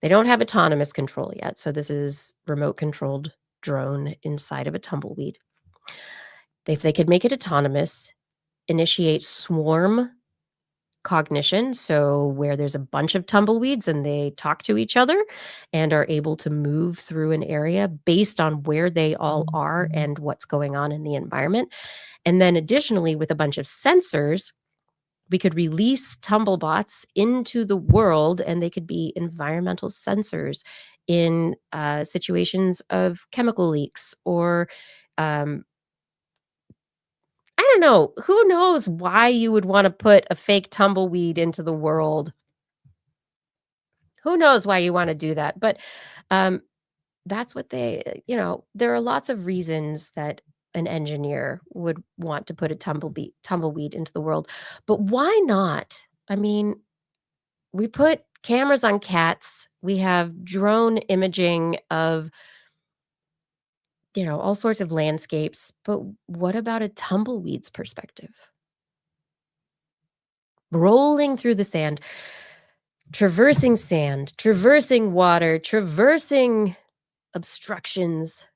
They don't have autonomous control yet. So this is remote controlled drone inside of a tumbleweed. If they could make it autonomous, initiate swarm cognition, so where there's a bunch of tumbleweeds and they talk to each other and are able to move through an area based on where they all are and what's going on in the environment. And then additionally, with a bunch of sensors, we could release tumblebots into the world and they could be environmental sensors in situations of chemical leaks or I don't know. Who knows why you would want to put a fake tumbleweed into the world? Who knows why you want to do that? But um, that's what there are lots of reasons that an engineer would want to put a tumbleweed into the world. But why not? I mean, we put cameras on cats. We have drone imaging of, all sorts of landscapes. But what about a tumbleweed's perspective? Rolling through the sand, traversing water, traversing obstructions.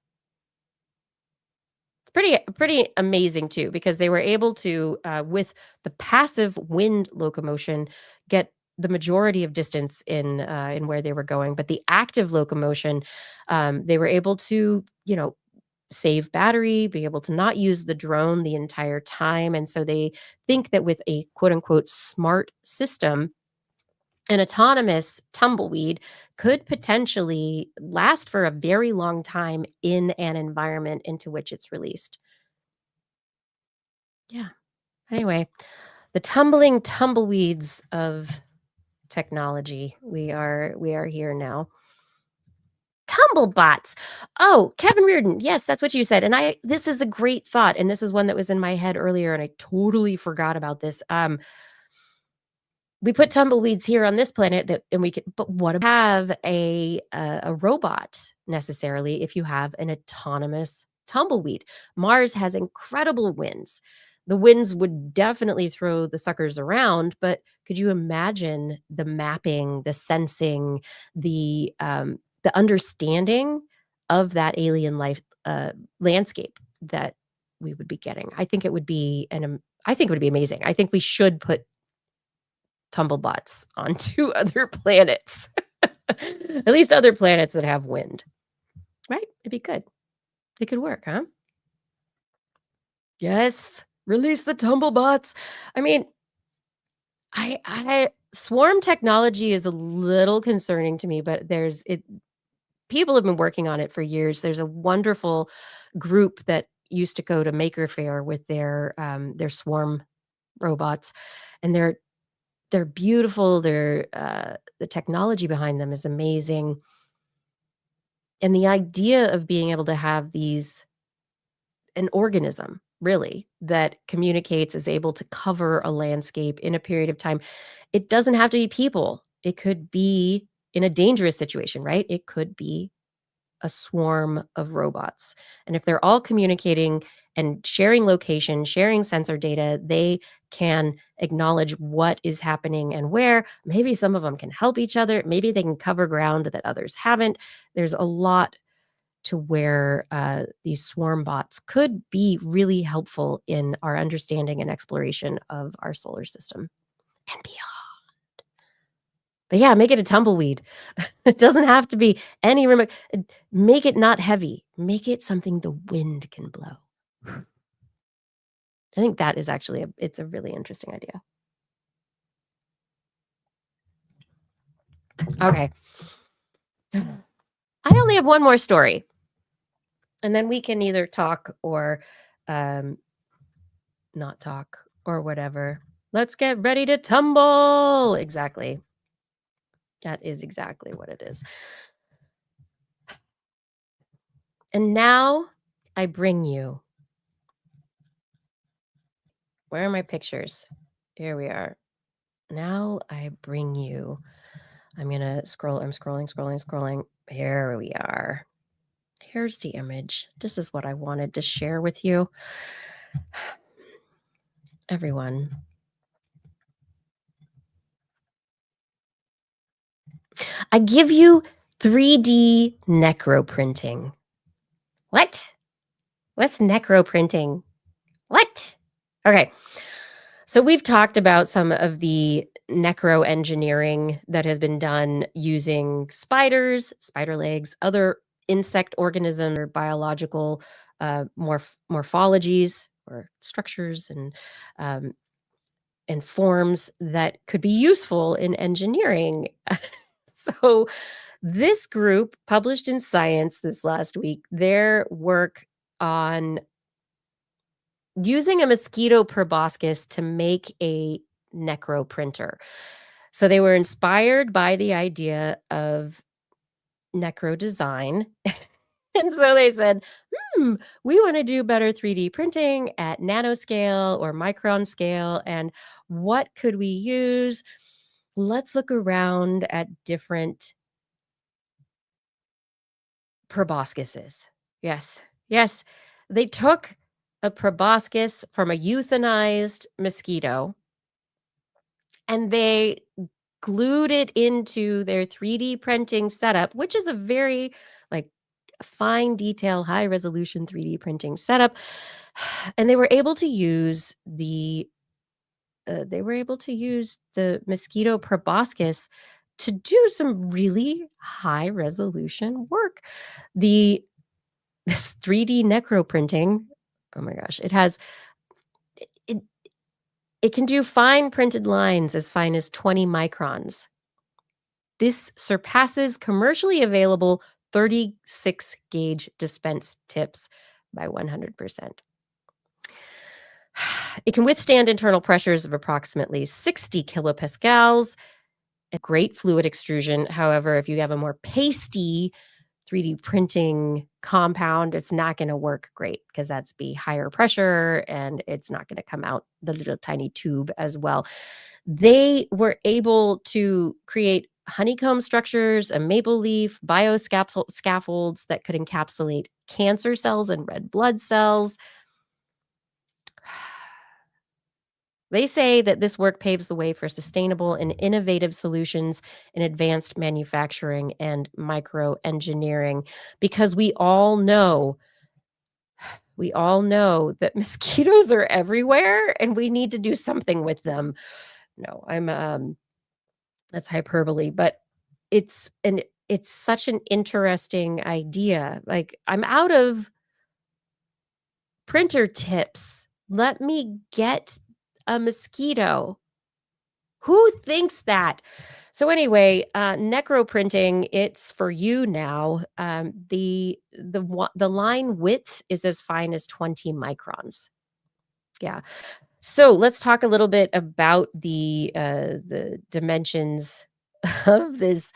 It's pretty amazing too, because they were able to, with the passive wind locomotion, get the majority of distance in where they were going. But the active locomotion, they were able to, save battery, be able to not use the drone the entire time. And so they think that with a quote unquote smart system, an autonomous tumbleweed could potentially last for a very long time in an environment into which it's released. Yeah. Anyway, the tumbling tumbleweeds of technology. We are here now. Tumblebots. Oh, Kevin Reardon. Yes, that's what you said. And this is a great thought. And this is one that was in my head earlier, and I totally forgot about this. We put tumbleweeds here on this planet that and we could but what about have a robot necessarily if you have an autonomous tumbleweed? Mars has incredible winds. The winds would definitely throw the suckers around, but could you imagine the mapping, the sensing, the understanding of that alien life landscape that we would be getting? I think it would be I think it would be amazing. I think we should put tumblebots onto other planets. At least other planets that have wind, right? It'd be good. It could work, huh? Yes. Release the tumblebots. I mean, I swarm technology is a little concerning to me, but there's it people have been working on it for years. There's a wonderful group that used to go to Maker Faire with their swarm robots, and they're beautiful. The technology behind them is amazing, and the idea of being able to have these an organism really that communicates, is able to cover a landscape in a period of time. It doesn't have to be people. It could be in a dangerous situation, right? It could be a swarm of robots. And if they're all communicating and sharing location, sharing sensor data, they can acknowledge what is happening and where. Maybe some of them can help each other. Maybe they can cover ground that others haven't. There's a lot to where these swarm bots could be really helpful in our understanding and exploration of our solar system and beyond. But yeah, make it a tumbleweed. It doesn't have to be any remote. Make it not heavy. Make it something the wind can blow. I think that is actually it's a really interesting idea. Okay. I only have one more story. And then we can either talk or um, not talk or whatever. Let's get ready to tumble. Exactly. That is exactly what it is. And now I bring you. Where are my pictures? Here we are. Now I bring you. I'm going to scroll. I'm scrolling. Here we are. Here's the image. This is what I wanted to share with you. Everyone. I give you 3D necroprinting. What? What's necroprinting? What? Okay. So we've talked about some of the necroengineering that has been done using spiders, spider legs, other insect organisms or biological morphologies or structures um, and forms that could be useful in engineering. So this group published in Science this last week their work on using a mosquito proboscis to make a necroprinter. So they were inspired by the idea of necro design. And so they said, we want to do better 3D printing at nanoscale or micron scale. And what could we use? Let's look around at different proboscises. Yes. Yes. They took a proboscis from a euthanized mosquito and they glued it into their 3D printing setup, which is a very like fine detail, high resolution 3D printing setup. And they were able to use the mosquito proboscis to do some really high resolution work. This 3D necroprinting, oh my gosh, it it can do fine printed lines as fine as 20 microns. This surpasses commercially available 36 gauge dispense tips by 100%. It can withstand internal pressures of approximately 60 kilopascals and great fluid extrusion. However, if you have a more pasty 3D printing compound, it's not going to work great because that's be higher pressure and it's not going to come out the little tiny tube as well. They were able to create honeycomb structures, a maple leaf, bioscaffolds that could encapsulate cancer cells and red blood cells. They say that this work paves the way for sustainable and innovative solutions in advanced manufacturing and microengineering, because we all know we all know that mosquitoes are everywhere and we need to do something with them. No, that's hyperbole, but it's such an interesting idea. Like, I'm out of printer tips. Let me get a mosquito. Who thinks that? So anyway, necroprinting, it's for you now. The line width is as fine as 20 microns. Yeah. So let's talk a little bit about the dimensions of this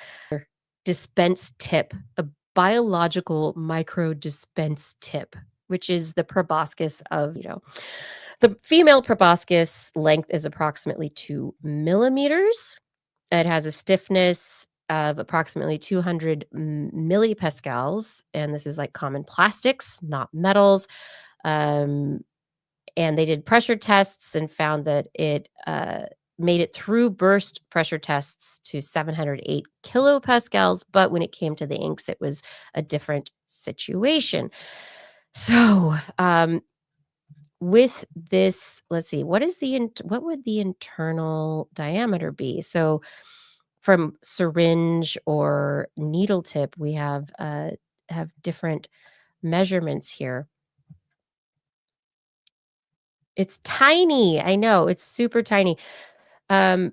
dispense tip, a biological micro dispense tip, which is the proboscis of, the female proboscis length is approximately 2 millimeters. It has a stiffness of approximately 200 millipascals, and this is like common plastics, not metals. Um, and they did pressure tests and found that it made it through burst pressure tests to 708 kilopascals. But when it came to the inks, it was a different situation. So, with this, let's see, what would the internal diameter be? So, from syringe or needle tip, we have different measurements here. It's tiny. I know, it's super tiny. Um,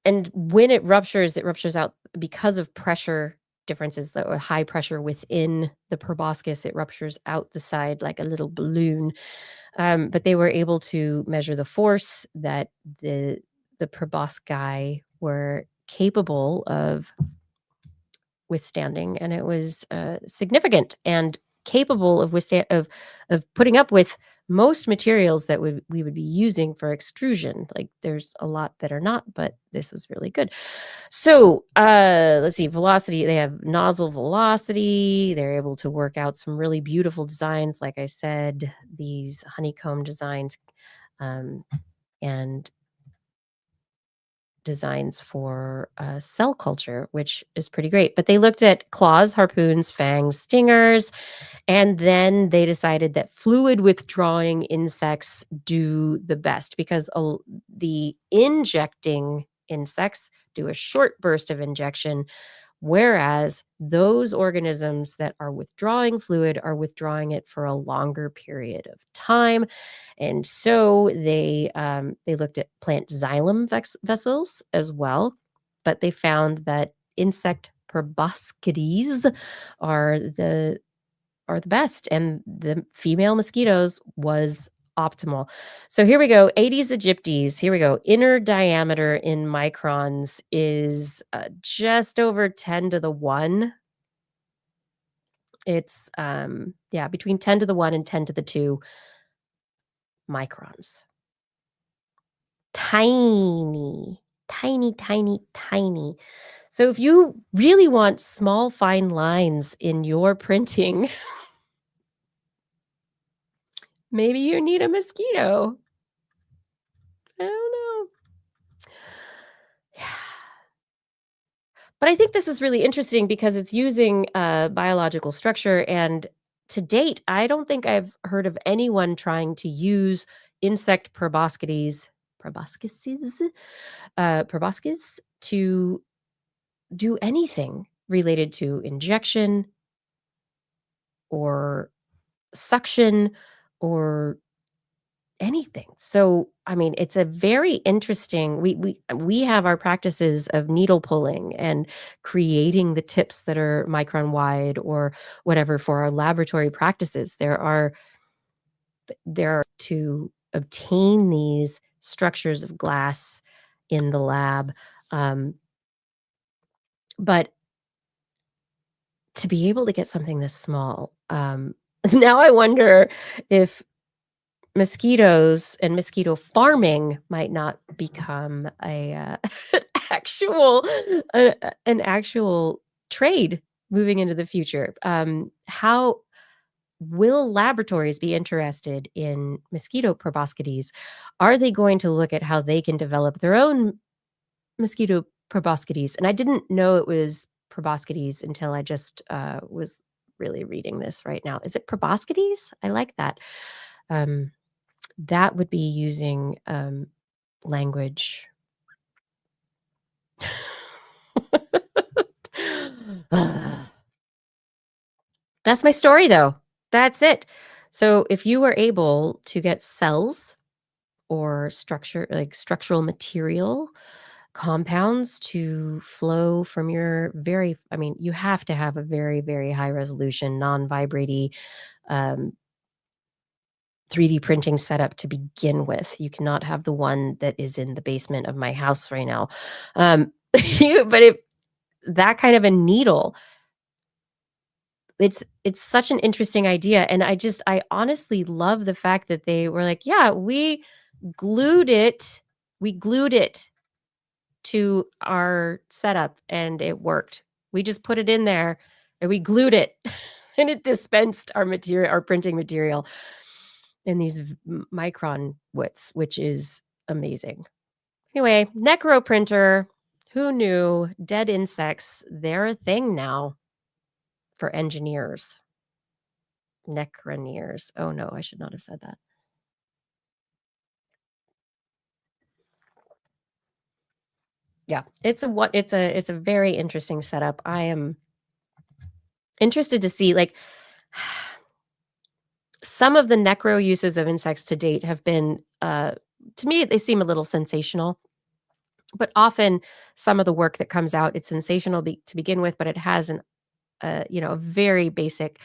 and when it ruptures out because of pressure differences, the high pressure within the proboscis, it ruptures out the side like a little balloon. But they were able to measure the force that the proboscis were capable of withstanding, and it was significant and capable of withstand of putting up with most materials that we would be using for extrusion. Like, there's a lot that are not, but this was really good. So let's see, velocity. They have nozzle velocity. They're able to work out some really beautiful designs. Like I said, these honeycomb designs, um, and designs for cell culture, which is pretty great. But they looked at claws, harpoons, fangs, stingers, and then they decided that fluid withdrawing insects do the best because the injecting insects do a short burst of injection, whereas those organisms that are withdrawing fluid are withdrawing it for a longer period of time. And so they looked at plant xylem vessels as well, but they found that insect proboscides are the best, and the female mosquitoes was optimal. So here we go, Aedes aegyptis. Here we go. Inner diameter in microns is just over 10 to the 1. It's yeah, between 10 to the 1 and 10 to the 2 microns. Tiny, tiny, tiny, tiny. So if you really want small, fine lines in your printing, maybe you need a mosquito. I don't know. Yeah. But I think this is really interesting because it's using biological structure. And to date, I don't think I've heard of anyone trying to use insect proboscis to do anything related to injection or suction or anything. So, I mean, it's a very interesting, we have our practices of needle pulling and creating the tips that are micron wide or whatever for our laboratory practices. There are to obtain these structures of glass in the lab. Um, but to be able to get something this small, now I wonder if mosquitoes and mosquito farming might not become an actual an actual trade moving into the future. How will laboratories be interested in mosquito proboscides? Are they going to look at how they can develop their own mosquito proboscides? And I didn't know it was proboscides until I just was really reading this right now. Is it proboscides? I like that. That would be using language. That's my story, though. That's it. So if you were able to get cells or structure, like structural material, compounds to flow from your very, I mean, you have to have a very, very high resolution, non-vibrating 3D printing setup to begin with. You cannot have the one that is in the basement of my house right now. But if that kind of a needle, it's such an interesting idea, and I honestly love the fact that they were like, "Yeah, glued it we glued it to our setup and it worked. We just put it in there and we glued it and it dispensed our printing material in these micron widths, which is amazing. Anyway, necro printer, who knew? Dead insects, they're a thing now for engineers. Necroneers. Oh no, I should not have said that. Yeah, it's a very interesting setup. I am interested to see, like, some of the necro uses of insects to date have been, to me, they seem a little sensational, but often some of the work that comes out, it's sensational to begin with, but it has a very basic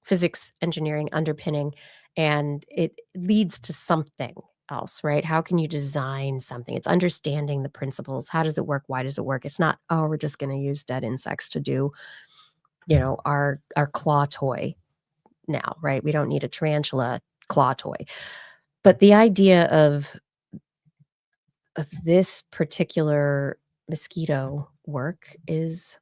physics engineering underpinning, and it leads to something else, right? How can you design something? It's understanding the principles. How does it work? Why does it work? It's not, oh, we're just going to use dead insects to do, our claw toy now, right? We don't need a tarantula claw toy. But the idea of this particular mosquito work is,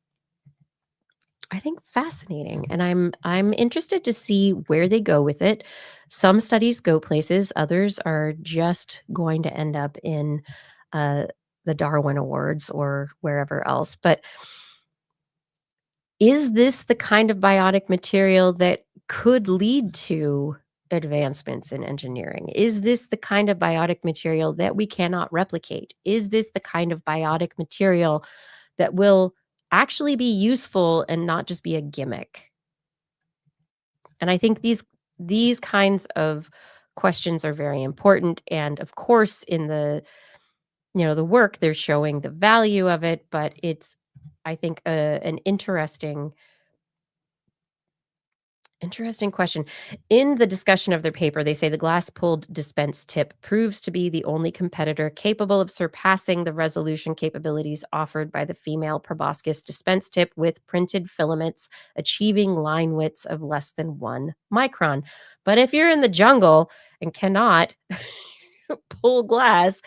I think, fascinating, and I'm interested to see where they go with it. Some studies go places, others are just going to end up in uh, the Darwin Awards or wherever else. But is this the kind of biotic material that could lead to advancements in engineering? Is this the kind of biotic material that we cannot replicate? Is this the kind of biotic material that will actually be useful and not just be a gimmick? And I think these kinds of questions are very important. And of course, in the work, they're showing the value of it, but it's, I think, an interesting question. In the discussion of their paper, they say the glass-pulled dispense tip proves to be the only competitor capable of surpassing the resolution capabilities offered by the female proboscis dispense tip with printed filaments achieving line widths of less than 1 micron. But if you're in the jungle and cannot pull glass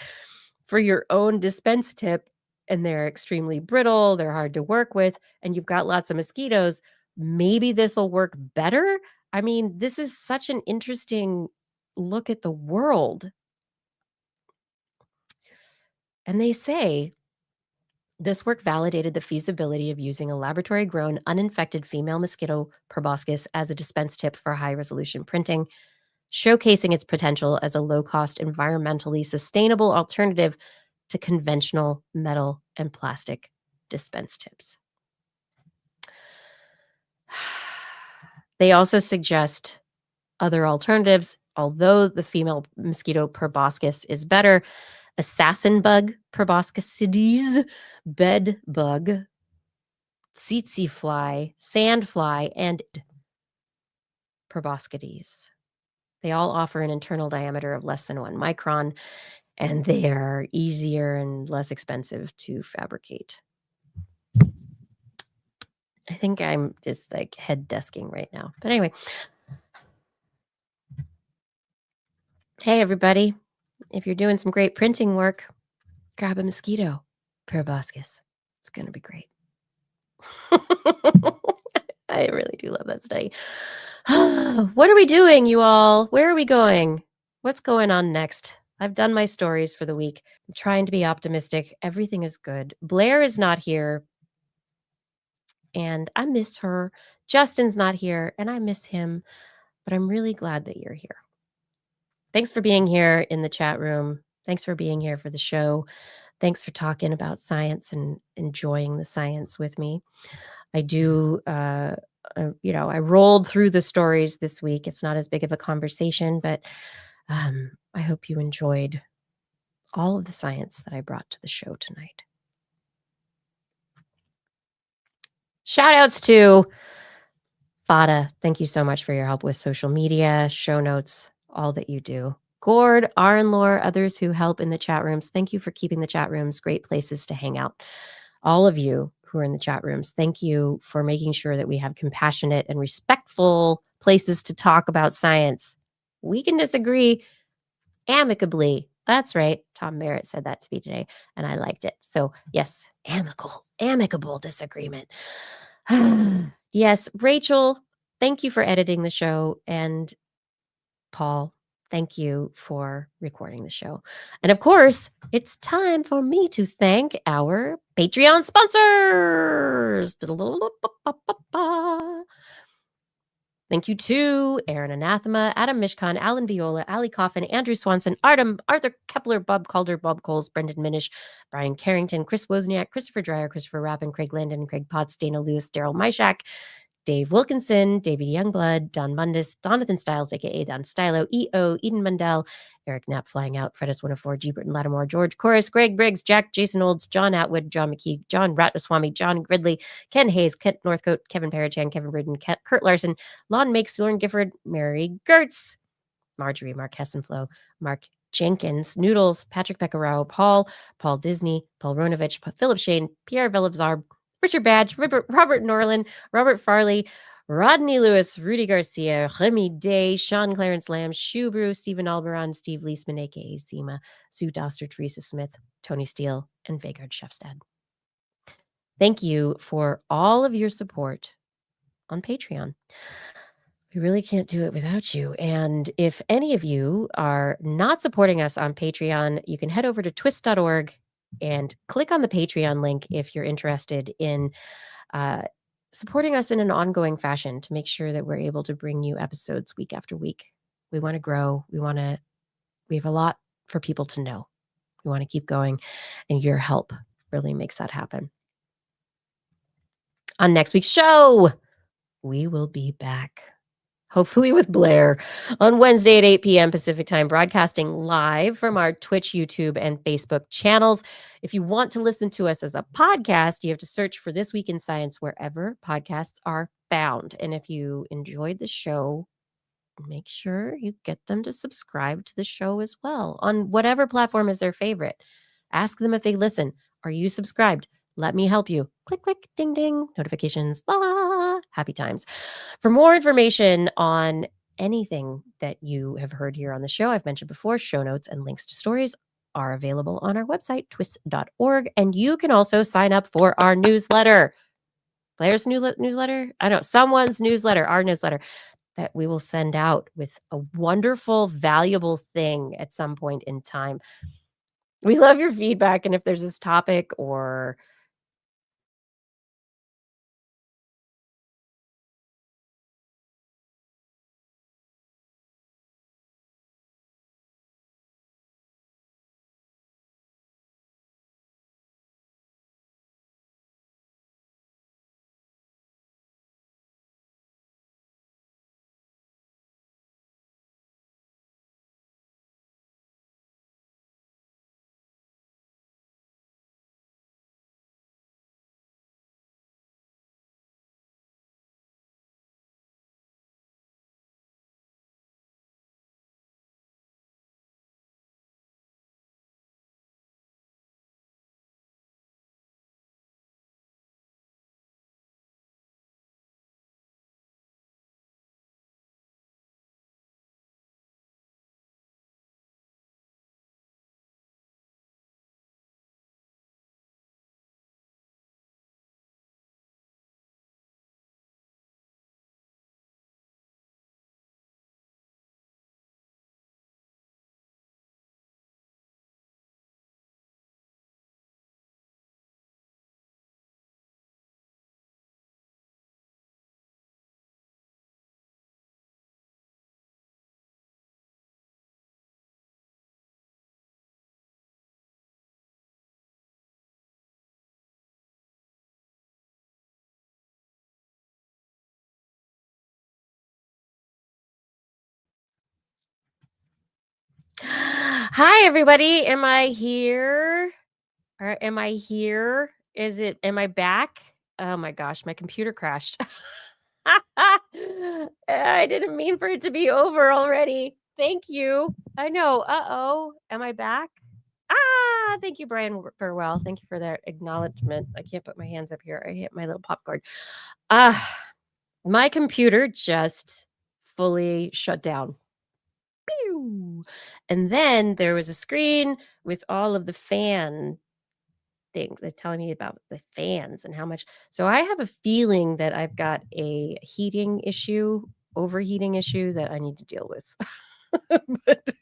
for your own dispense tip, and they're extremely brittle, they're hard to work with, and you've got lots of mosquitoes, maybe this'll work better? I mean, this is such an interesting look at the world. And they say this work validated the feasibility of using a laboratory-grown, uninfected female mosquito proboscis as a dispense tip for high-resolution printing, showcasing its potential as a low-cost, environmentally sustainable alternative to conventional metal and plastic dispense tips. They also suggest other alternatives. Although the female mosquito proboscis is better, assassin bug proboscides, bed bug, tsetse fly, sand fly, and proboscides. They all offer an internal diameter of less than 1 micron, and they are easier and less expensive to fabricate. I think I'm just like head desking right now. But anyway. Hey, everybody. If you're doing some great printing work, grab a mosquito proboscis. It's going to be great. I really do love that study. What are we doing, you all? Where are we going? What's going on next? I've done my stories for the week. I'm trying to be optimistic. Everything is good. Blair is not here. and I miss her. Justin's not here, and I miss him, but I'm really glad that you're here. Thanks for being here in the chat room. Thanks for being here for the show. Thanks for talking about science and enjoying the science with me. I do, I rolled through the stories this week. It's not as big of a conversation, but I hope you enjoyed all of the science that I brought to the show tonight. Shout outs to Fada. Thank you so much for your help with social media, show notes, all that you do. Gord, Lore, others who help in the chat rooms. Thank you for keeping the chat rooms great places to hang out. All of you who are in the chat rooms, thank you for making sure that we have compassionate and respectful places to talk about science. We can disagree amicably. That's right. Tom Merritt said that to me today, and I liked it. So, yes, amicable disagreement. Yes, Rachel, thank you for editing the show. And Paul, thank you for recording the show. And of course, it's time for me to thank our Patreon sponsors. Thank you to Aaron Anathema, Adam Mishkan, Alan Viola, Ali Coffin, Andrew Swanson, Arthur Kepler, Bob Calder, Bob Coles, Brendan Minish, Brian Carrington, Chris Wozniak, Christopher Dreyer, Christopher Rappin, Craig Landon, Craig Potts, Dana Lewis, Daryl Myshak, Dave Wilkinson, David Youngblood, Don Mundis, Donathan Styles, aka Don Stylo, EO, Eden Mundell, Eric Knapp Flying Out, Fredis 104, G. Britton Lattimore, George Chorus, Greg Briggs, Jack, Jason Olds, John Atwood, John McKee, John Ratnaswamy, John Gridley, Ken Hayes, Kent Northcote, Kevin Parachan, Kevin Bridden, Kurt Larson, Lon Makes, Lauren Gifford, Mary Gertz, Marjorie, Mark Hessenflow, Mark Jenkins, Noodles, Patrick Pecoraro, Paul Disney, Paul Ronovich, Philip Shane, Pierre Velivzarb, Richard Badge, Robert Norland, Robert Farley, Rodney Lewis, Rudy Garcia, Remy Day, Sean Clarence Lamb, Shubrew, Stephen Alberon, Steve Leisman, aka Zima, Sue Doster, Teresa Smith, Tony Steele, and Vegard Shefstad. Thank you for all of your support on Patreon. We really can't do it without you. And if any of you are not supporting us on Patreon, you can head over to twist.org and click on the Patreon link if you're interested in supporting us in an ongoing fashion to make sure that we're able to bring you episodes week after week. We want to grow. We have a lot for people to know. We want to keep going, and your help really makes that happen. On next week's show, we will be back, hopefully with Blair, on Wednesday at 8 p.m. Pacific time, broadcasting live from our Twitch, YouTube, and Facebook channels. If you want to listen to us as a podcast, you have to search for This Week in Science wherever podcasts are found. And if you enjoyed the show, make sure you get them to subscribe to the show as well on whatever platform is their favorite. Ask them if they listen. Are you subscribed? Let me help you. Click, click, ding, ding, notifications, la, happy times. For more information on anything that you have heard here on the show, I've mentioned before, show notes and links to stories are available on our website, twist.org. And you can also sign up for our newsletter. Blair's newsletter? I don't know, someone's newsletter, our newsletter that we will send out with a wonderful, valuable thing at some point in time. We love your feedback. And if there's this topic or Hi, everybody. Am I here? Or am I here? Am I back? Oh my gosh, my computer crashed. I didn't mean for it to be over already. Thank you. I know. Uh-oh. Am I back? Thank you, Brian Burwell. Thank you for that acknowledgement. I can't put my hands up here. I hit my little popcorn. My computer just fully shut down. Pew! And then there was a screen with all of the fan things. It's telling me about the fans and how much. So I have a feeling that I've got a heating issue, overheating issue that I need to deal with. But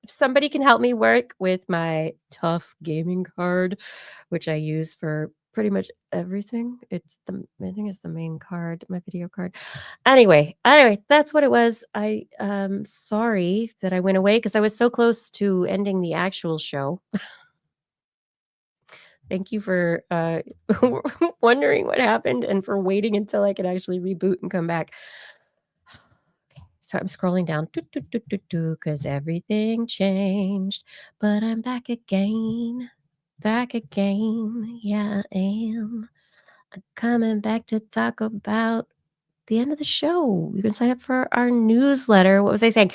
if somebody can help me work with my tough gaming card, which I use for pretty much everything. I think it's the main card, my video card. Anyway, that's what it was. Sorry that I went away because I was so close to ending the actual show. Thank you for wondering what happened and for waiting until I could actually reboot and come back. So I'm scrolling down because everything changed, but I'm back again. Back again. Yeah, I am. I'm coming back to talk about the end of the show. You can sign up for our newsletter. What was I saying?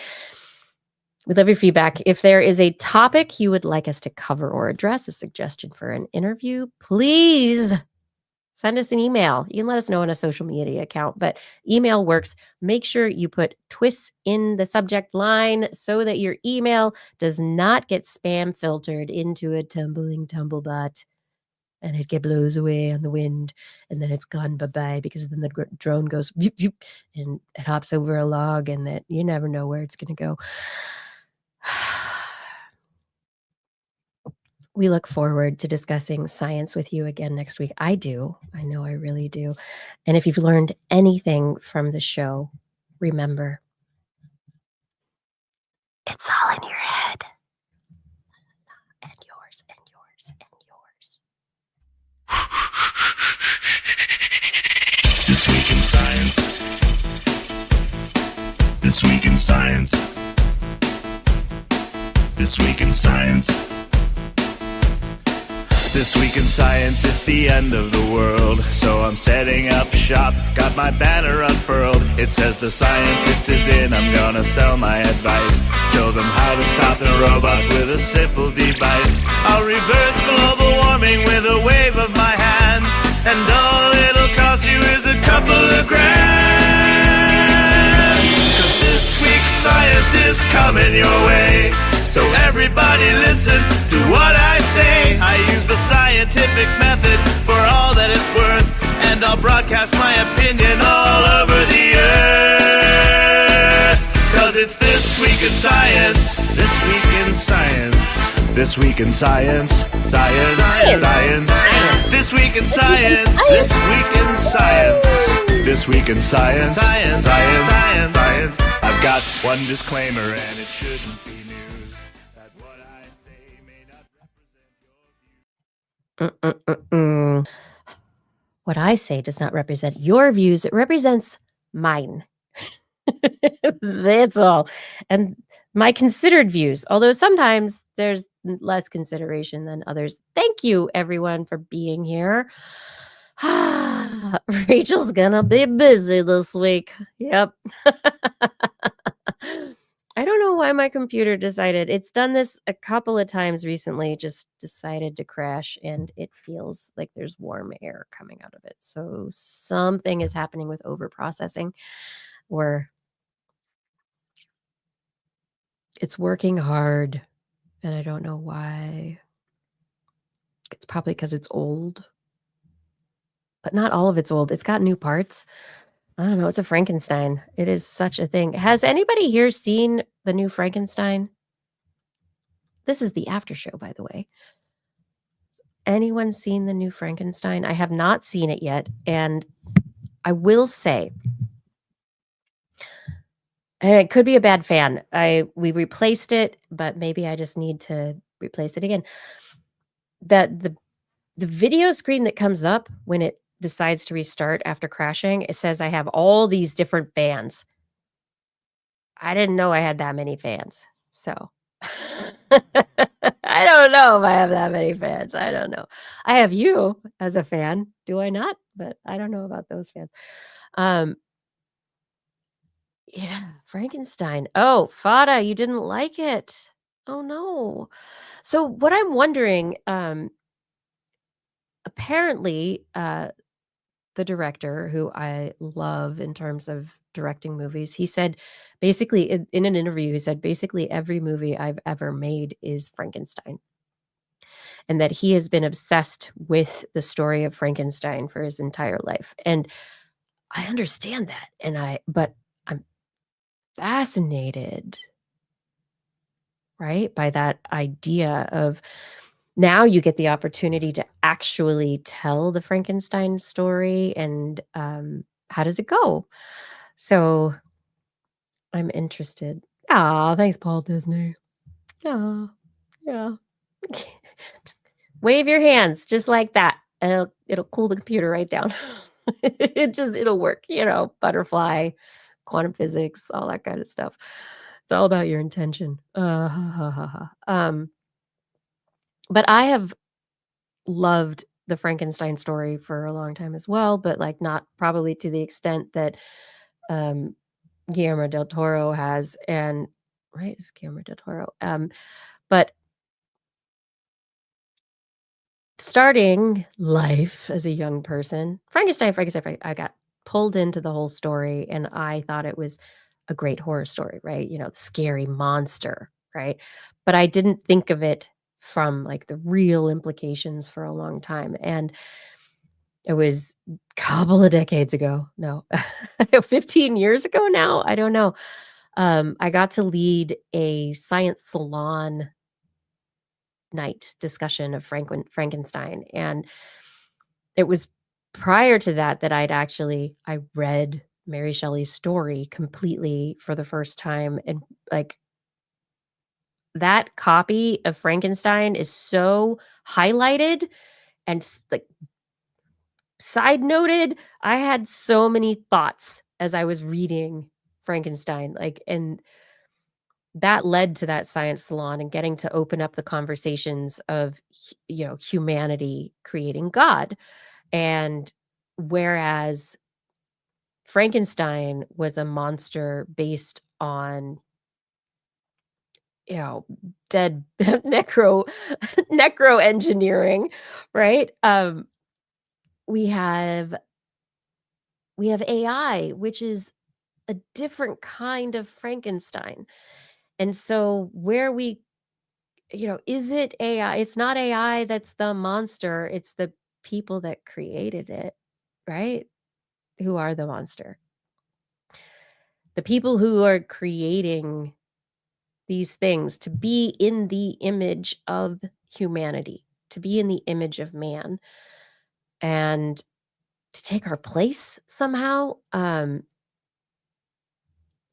We love your feedback. If there is a topic you would like us to cover or address, a suggestion for an interview, please send us an email. You can let us know on a social media account, but email works. Make sure you put TWIS in the subject line so that your email does not get spam filtered into a tumbling tumblebot and it blows away on the wind and then it's gone bye-bye because then the drone goes vhoop, vhoop, and it hops over a log and that you never know where it's going to go. We look forward to discussing science with you again next week. I do. I know I really do. And if you've learned anything from the show, remember, it's all in your head. And yours, and yours, and yours. This week in science. This week in science. This week in science. This week in science, it's the end of the world. So I'm setting up shop, got my banner unfurled. It says the scientist is in, I'm gonna sell my advice. Show them how to stop the robots with a simple device. I'll reverse global warming with a wave of my hand. And all it'll cost you is a couple of grand. 'Cause this week's science is coming your way. So everybody listen to what I say. I use the scientific method for all that it's worth, and I'll broadcast my opinion all over the earth. 'Cause it's This Week in Science. This Week in Science. This Week in Science. Science. Science. This Week in Science. This Week in Science. This Week in Science. Science. Science. Science. Science. I've got one disclaimer and it shouldn't be news. That what I say may not represent your views. What I say does not represent your views. It represents mine. That's all. And my considered views, although sometimes there's less consideration than others. Thank you, everyone, for being here. Rachel's gonna be busy this week. Yep. I don't know why my computer decided. It's done this a couple of times recently, just decided to crash, and it feels like there's warm air coming out of it. So something is happening with overprocessing, or it's working hard, and I don't know why. It's probably because it's old, but not all of it's old. It's got new parts. I don't know. It's a Frankenstein. It is such a thing. Has anybody here seen the new Frankenstein? This is the after show, by the way. Anyone seen the new Frankenstein? I have not seen it yet. And I will say, and it could be a bad fan. We replaced it, but maybe I just need to replace it again. That the video screen that comes up when it decides to restart after crashing, it says I have all these different fans. I didn't know I had that many fans. So I don't know if I have that many fans. I don't know. I have you as a fan, do I not? But I don't know about those fans. Um, yeah, Frankenstein. Oh, Fada, you didn't like it. Oh no. So what I'm wondering, apparently, the director who I love in terms of directing movies, he said basically in an interview, he said basically every movie I've ever made is Frankenstein, and that he has been obsessed with the story of Frankenstein for his entire life. And I understand that. But I'm fascinated, right, by that idea of now you get the opportunity to actually tell the Frankenstein story and how does it go? So I'm interested. Aw, thanks, Paul Disney. Aw, yeah. Just wave your hands just like that, and it'll cool the computer right down. It'll work, butterfly, quantum physics, all that kind of stuff. It's all about your intention. Ha, ha, ha, ha. But I have loved the Frankenstein story for a long time as well, but, like, not probably to the extent that, um, Guillermo del Toro has, and right? It's Guillermo del Toro, but starting life as a young person, I got pulled into the whole story, and I thought it was a great horror story, right? Scary monster, right? But I didn't think of it from, like, the real implications for a long time, and it was a couple of decades ago. No, 15 years ago now? I don't know. I got to lead a science salon night discussion of Frankenstein, and it was prior to that that I read Mary Shelley's story completely for the first time, and, like, that copy of Frankenstein is so highlighted and like, side noted. I had so many thoughts as I was reading Frankenstein, like, and that led to that science salon and getting to open up the conversations of, humanity creating God. And whereas Frankenstein was a monster based on, you know, dead necro engineering, right? We have we have AI, which is a different kind of Frankenstein. And so where we is it AI? It's not AI that's the monster, it's the people that created it, right? Who are the monster. The people who are creating these things to be in the image of humanity, to be in the image of man, and to take our place somehow.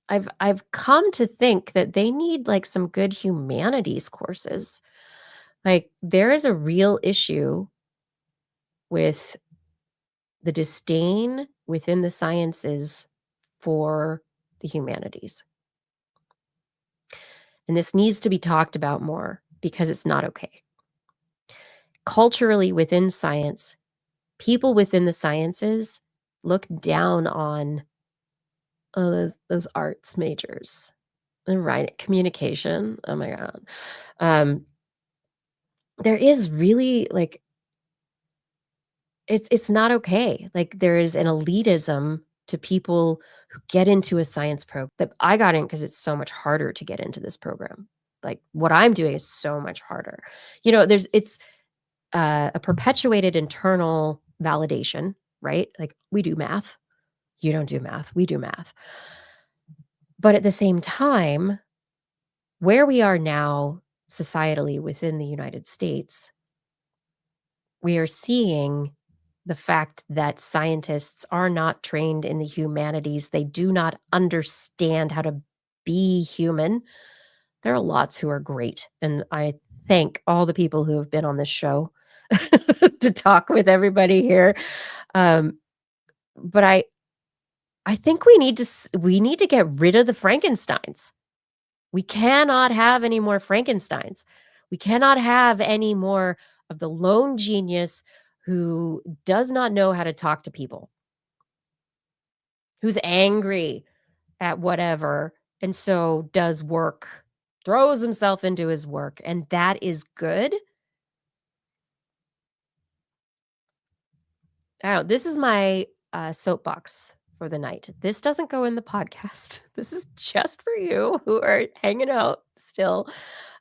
I've come to think that they need, like, some good humanities courses. Like, there is a real issue with the disdain within the sciences for the humanities. And this needs to be talked about more because it's not okay. Culturally within science, people within the sciences look down on, oh, those arts majors. And right, communication. Oh my god. Um, there is really, like, it's not okay. Like, there is an elitism to people who get into a science program that I got in because it's so much harder to get into this program. Like, what I'm doing is so much harder. It's a perpetuated internal validation, right? Like, we do math, you don't do math, we do math. But at the same time, where we are now societally within the United States, we are seeing the fact that scientists are not trained in the humanities. They do not understand how to be human. There are lots who are great, and I thank all the people who have been on this show to talk with everybody here. Um, but I think we need to get rid of the Frankensteins. We cannot have any more Frankensteins. We cannot have any more of the lone genius who does not know how to talk to people, who's angry at whatever, and so does work, throws himself into his work, and that is good. Oh, this is my, soapbox for the night. This doesn't go in the podcast. This is just for you who are hanging out still.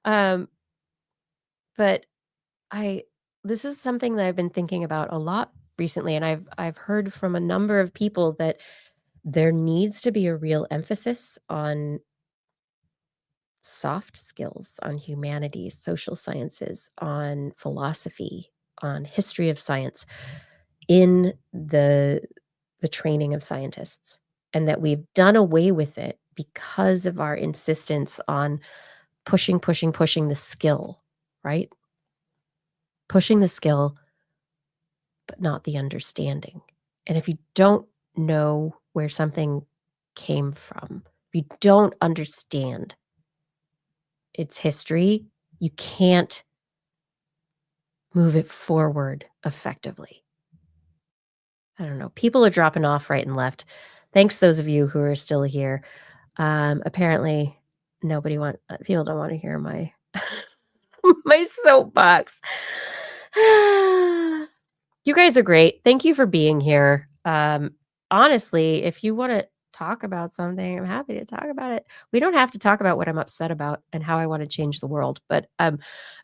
Um, but I this is something that I've been thinking about a lot recently, and I've heard from a number of people that there needs to be a real emphasis on soft skills, on humanities, social sciences, on philosophy, on history of science in the training of scientists, and that we've done away with it because of our insistence on pushing, pushing, pushing the skill, right? Pushing the skill, but not the understanding. And if you don't know where something came from, if you don't understand its history, you can't move it forward effectively. I don't know. People are dropping off right and left. Thanks those of you who are still here. Apparently people don't want to hear my my soapbox. You guys are great. Thank you for being here. Honestly, if you want to talk about something, I'm happy to talk about it. We don't have to talk about what I'm upset about and how I want to change the world. But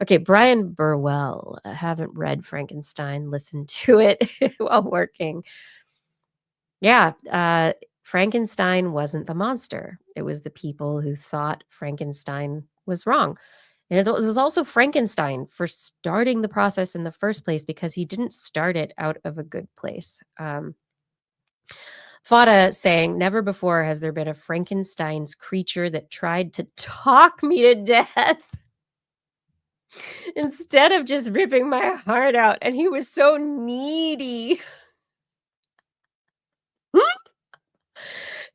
okay, Brian Burwell. I haven't read Frankenstein, listened to it while working. Yeah, Frankenstein wasn't the monster. It was the people who thought Frankenstein was wrong. And it was also Frankenstein for starting the process in the first place because he didn't start it out of a good place. Fada saying, never before has there been a Frankenstein's creature that tried to talk me to death instead of just ripping my heart out. And he was so needy. It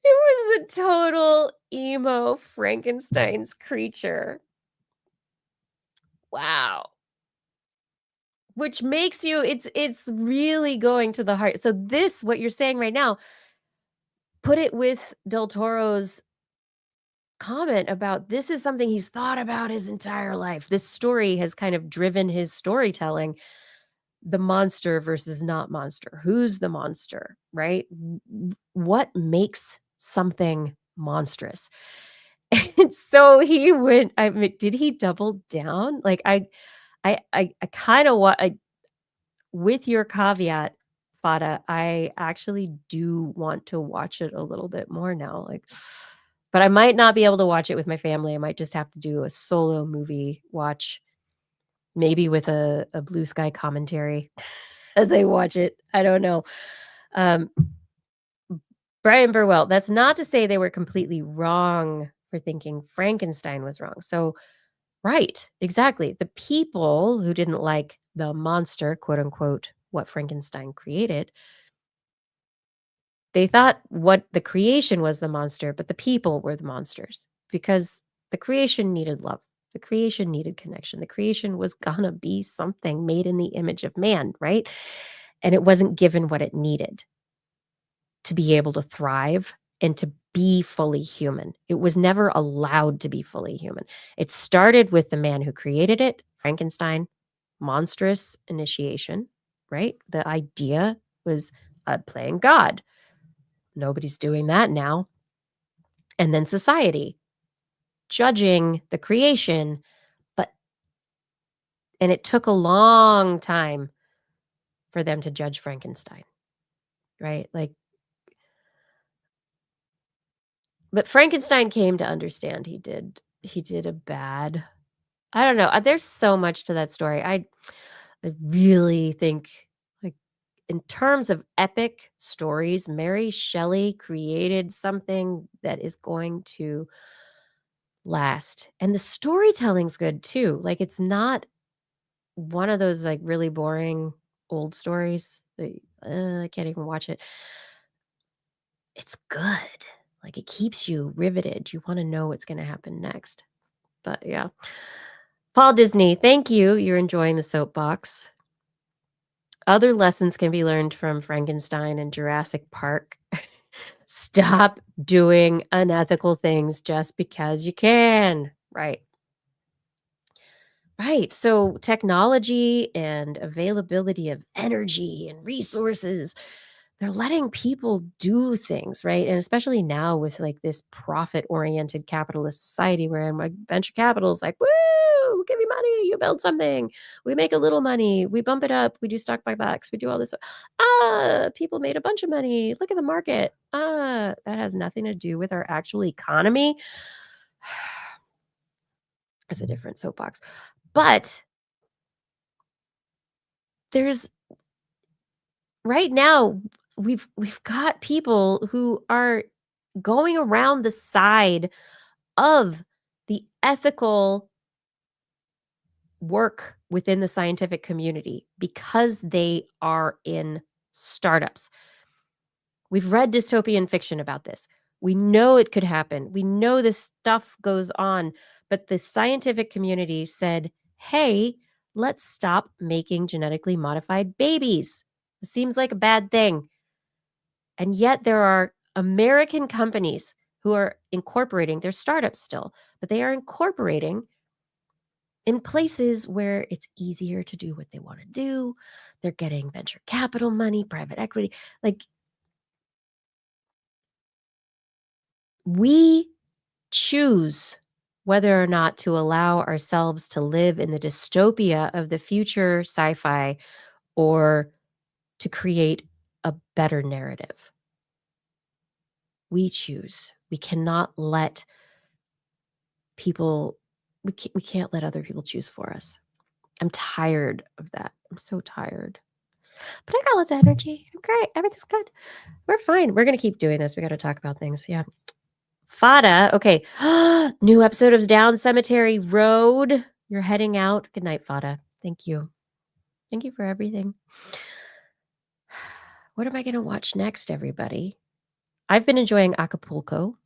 was the total emo Frankenstein's creature. Wow. Which makes you it's really going to the heart. So this what you're saying right now, put it with Del Toro's comment about this is something he's thought about his entire life. This story has kind of driven his storytelling, the monster versus not monster. Who's the monster, right? What makes something monstrous? And so he went I mean, did he double down? Like, I kinda want I with your caveat, Fada, I actually do want to watch it a little bit more now, like but I might not be able to watch it with my family. I might just have to do a solo movie watch, maybe with a Blue Sky commentary as I watch it. I don't know. Um, Brian Burwell, that's not to say they were completely wrong for thinking Frankenstein was wrong. So, right, exactly. The people who didn't like the monster, quote unquote, what Frankenstein created, they thought what the creation was the monster, but the people were the monsters because the creation needed love. The creation needed connection. The creation was gonna be something made in the image of man, right? And it wasn't given what it needed to be able to thrive and to be fully human. It was never allowed to be fully human. It started with the man who created it, Frankenstein, monstrous initiation, right? The idea was playing God. Nobody's doing that now. And then society, judging the creation, but and it took a long time for them to judge Frankenstein, right? Like, but Frankenstein came to understand he did a bad I don't know, there's so much to that story. I really think, like, in terms of epic stories, Mary Shelley created something that is going to last, and the storytelling's good too, like, it's not one of those, like, really boring old stories that I can't even watch it. it's good. Like, it keeps you riveted. You wanna know what's gonna happen next. But, yeah. Paul Disney, thank you. You're enjoying the soapbox. Other lessons can be learned from Frankenstein and Jurassic Park. Stop doing unethical things just because you can. Right. Right. So technology and availability of energy and resources, they're letting people do things, right? And especially now with like this profit-oriented capitalist society where like venture capital is like, woo, give me money, you build something. We make a little money, we bump it up, we do stock buybacks, we do all this. People made a bunch of money. Look at the market. That has nothing to do with our actual economy. It's a different soapbox. But there's right now we've got people who are going around the side of the ethical work within the scientific community because they are in startups. We've read dystopian fiction about this. We know it could happen. We know this stuff goes on, but the scientific community said, "Hey, let's stop making genetically modified babies." It seems like a bad thing. And yet there are American companies who are incorporating, they're startups still, but they are incorporating in places where it's easier to do what they want to do. They're getting venture capital money, private equity. Like we choose whether or not to allow ourselves to live in the dystopia of the future sci-fi or to create a better narrative. We choose. We cannot let people we can't let other people choose for us. I'm tired of that. I'm so tired. But I got lots of energy. I'm great. Everything's good. We're fine. We're gonna keep doing this. We gotta talk about things. Yeah. Fada. Okay. New episode of Down Cemetery Road. You're heading out. Good night, Fada. Thank you. Thank you for everything. What am I gonna watch next, everybody? I've been enjoying Acapulco.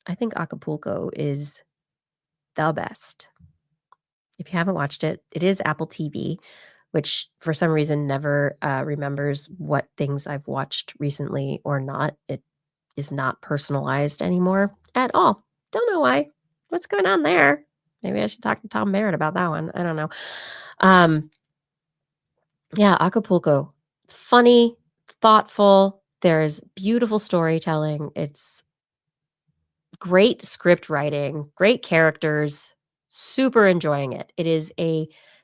I think Acapulco is the best. If you haven't watched it, it is Apple TV, which for some reason never remembers what things I've watched recently or not. It is not personalized anymore at all. Don't know why. What's going on there? Maybe I should talk to Tom Merritt about that one. I don't know. Um, yeah, Acapulco. It's funny, thoughtful. There's beautiful storytelling. It's great script writing, great characters, super enjoying it. It's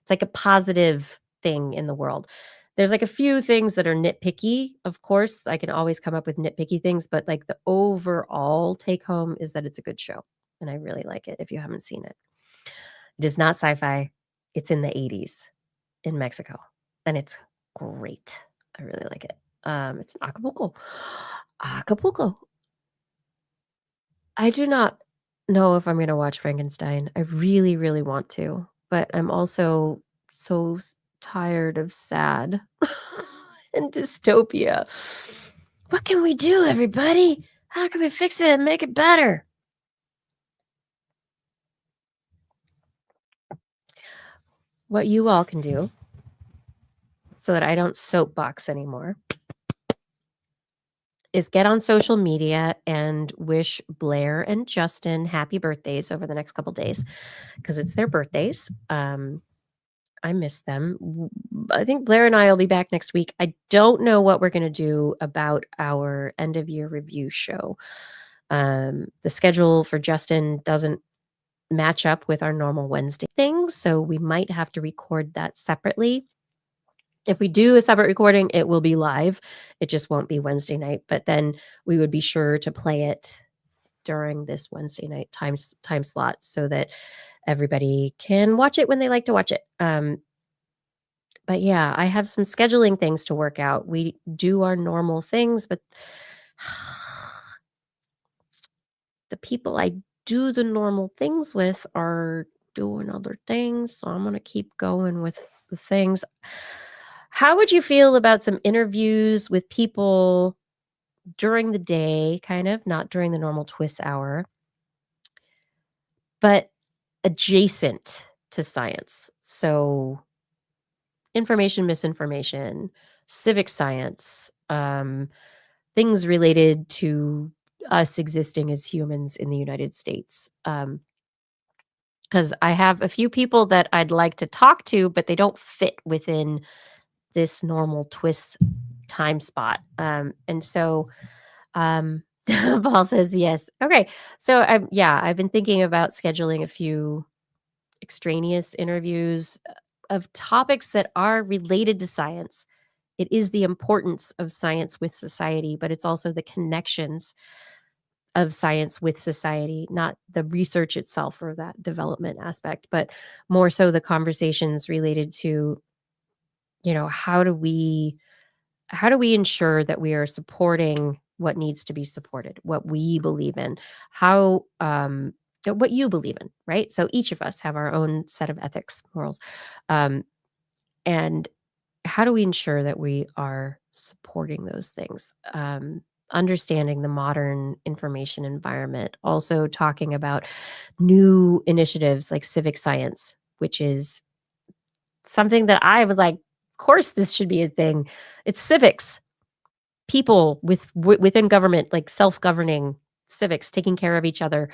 like a positive thing in the world. There's like a few things that are nitpicky, of course. I can always come up with nitpicky things, but like the overall take home is that it's a good show. And I really like it if you haven't seen it. It is not sci-fi. It's in the 80s in Mexico. And it's great. I really like it. It's in Acapulco. Acapulco. I do not know if I'm gonna watch Frankenstein. I really, really want to, but I'm also so tired of sad and dystopia. What can we do, everybody? How can we fix it and make it better? What you all can do so that I don't soapbox anymore is get on social media and wish Blair and Justin happy birthdays over the next couple days because it's their birthdays. I miss them. I think Blair and I will be back next week. I don't know what we're going to do about our end of year review show. The schedule for Justin doesn't match up with our normal Wednesday thing, so we might have to record that separately. If we do a separate recording, it will be live. It just won't be Wednesday night, but then we would be sure to play it during this Wednesday night time slot so that everybody can watch it when they like to watch it. But yeah, I have some scheduling things to work out. We do our normal things, but the people I do the normal things with are doing other things. So I'm going to keep going with the things. How would you feel about some interviews with people during the day, kind of, not during the normal TWIS hour, but adjacent to science. So information, misinformation, civic science, things related to us existing as humans in the United States. Because I have a few people that I'd like to talk to, but they don't fit within this normal TWIS time spot. And so Paul says yes. Okay. So I've been thinking about scheduling a few extraneous interviews of topics that are related to science. It is the importance of science with society, but it's also the connections of science with society, not the research itself or that development aspect, but more so the conversations related to, how do we ensure that we are supporting what needs to be supported, what we believe in, how what you believe in, right? So each of us have our own set of ethics, morals, um, and how do we ensure that we are supporting those things? Understanding the modern information environment, also talking about new initiatives like civic science, which is something that I was like, of course, this should be a thing. It's civics, people within government, like self-governing civics, taking care of each other,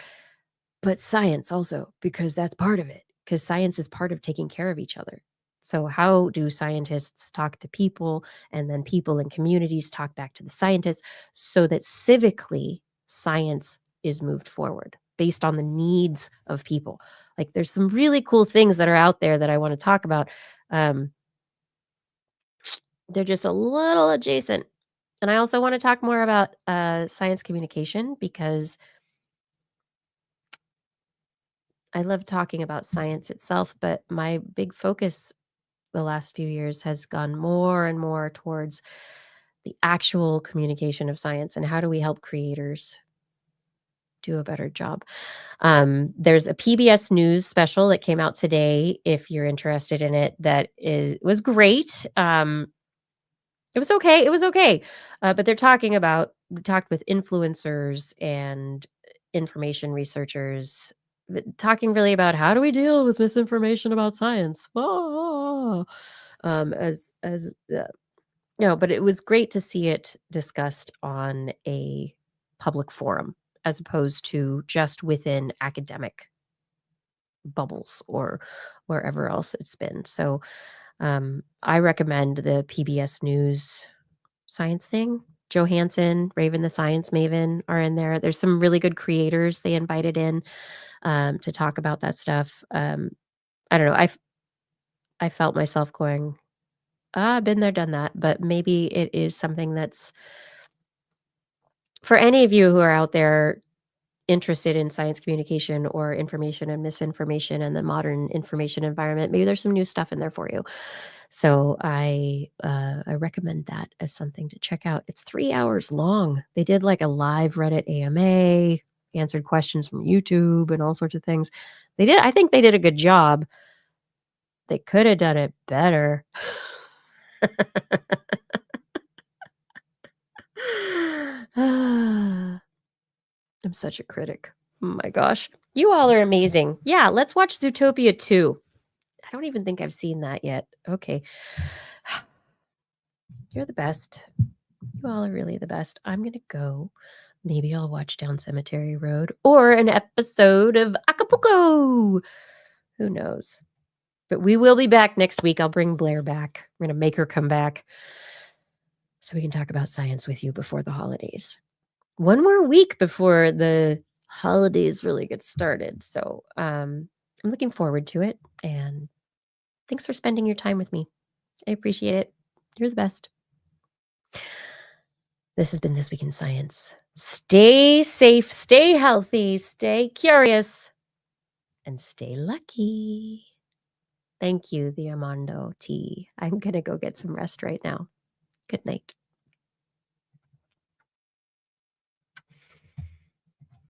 but science also, because that's part of it, because science is part of taking care of each other. So how do scientists talk to people, and then people in communities talk back to the scientists so that civically science is moved forward based on the needs of people? Like there's some really cool things that are out there that I want to talk about. Um, they're just a little adjacent. And I also want to talk more about science communication because I love talking about science itself, but my big focus the last few years has gone more and more towards the actual communication of science and how do we help creators do a better job. There's a PBS News special that came out today. If you're interested in it, was great. It was okay. It was okay. But we talked with influencers and information researchers, talking really about how do we deal with misinformation about science. As no, but it was great to see it discussed on a public forum as opposed to just within academic bubbles or wherever else it's been. So I recommend the PBS News science thing. Joe Hansen, Raven the Science Maven are in there. There's some really good creators they invited in to talk about that stuff. I don't know. I felt myself going, been there, done that. But maybe it is something that's for any of you who are out there interested in science communication or information and misinformation and the modern information environment. Maybe there's some new stuff in there for you. So I recommend that as something to check out. It's 3 hours long. They did like a live Reddit AMA, answered questions from YouTube and all sorts of things. I think they did a good job. They could have done it better. I'm such a critic. Oh my gosh. You all are amazing. Yeah, let's watch Zootopia 2. I don't even think I've seen that yet. Okay. You're the best. You all are really the best. I'm going to go. Maybe I'll watch Down Cemetery Road or an episode of Acapulco. Who knows? But we will be back next week. I'll bring Blair back. We're going to make her come back so we can talk about science with you before the holidays. One more week before the holidays really get started. So I'm looking forward to it. And thanks for spending your time with me. I appreciate it. You're the best. This has been This Week in Science. Stay safe, stay healthy, stay curious, and stay lucky. Thank you, the Armando T. I'm going to go get some rest right now. Good night.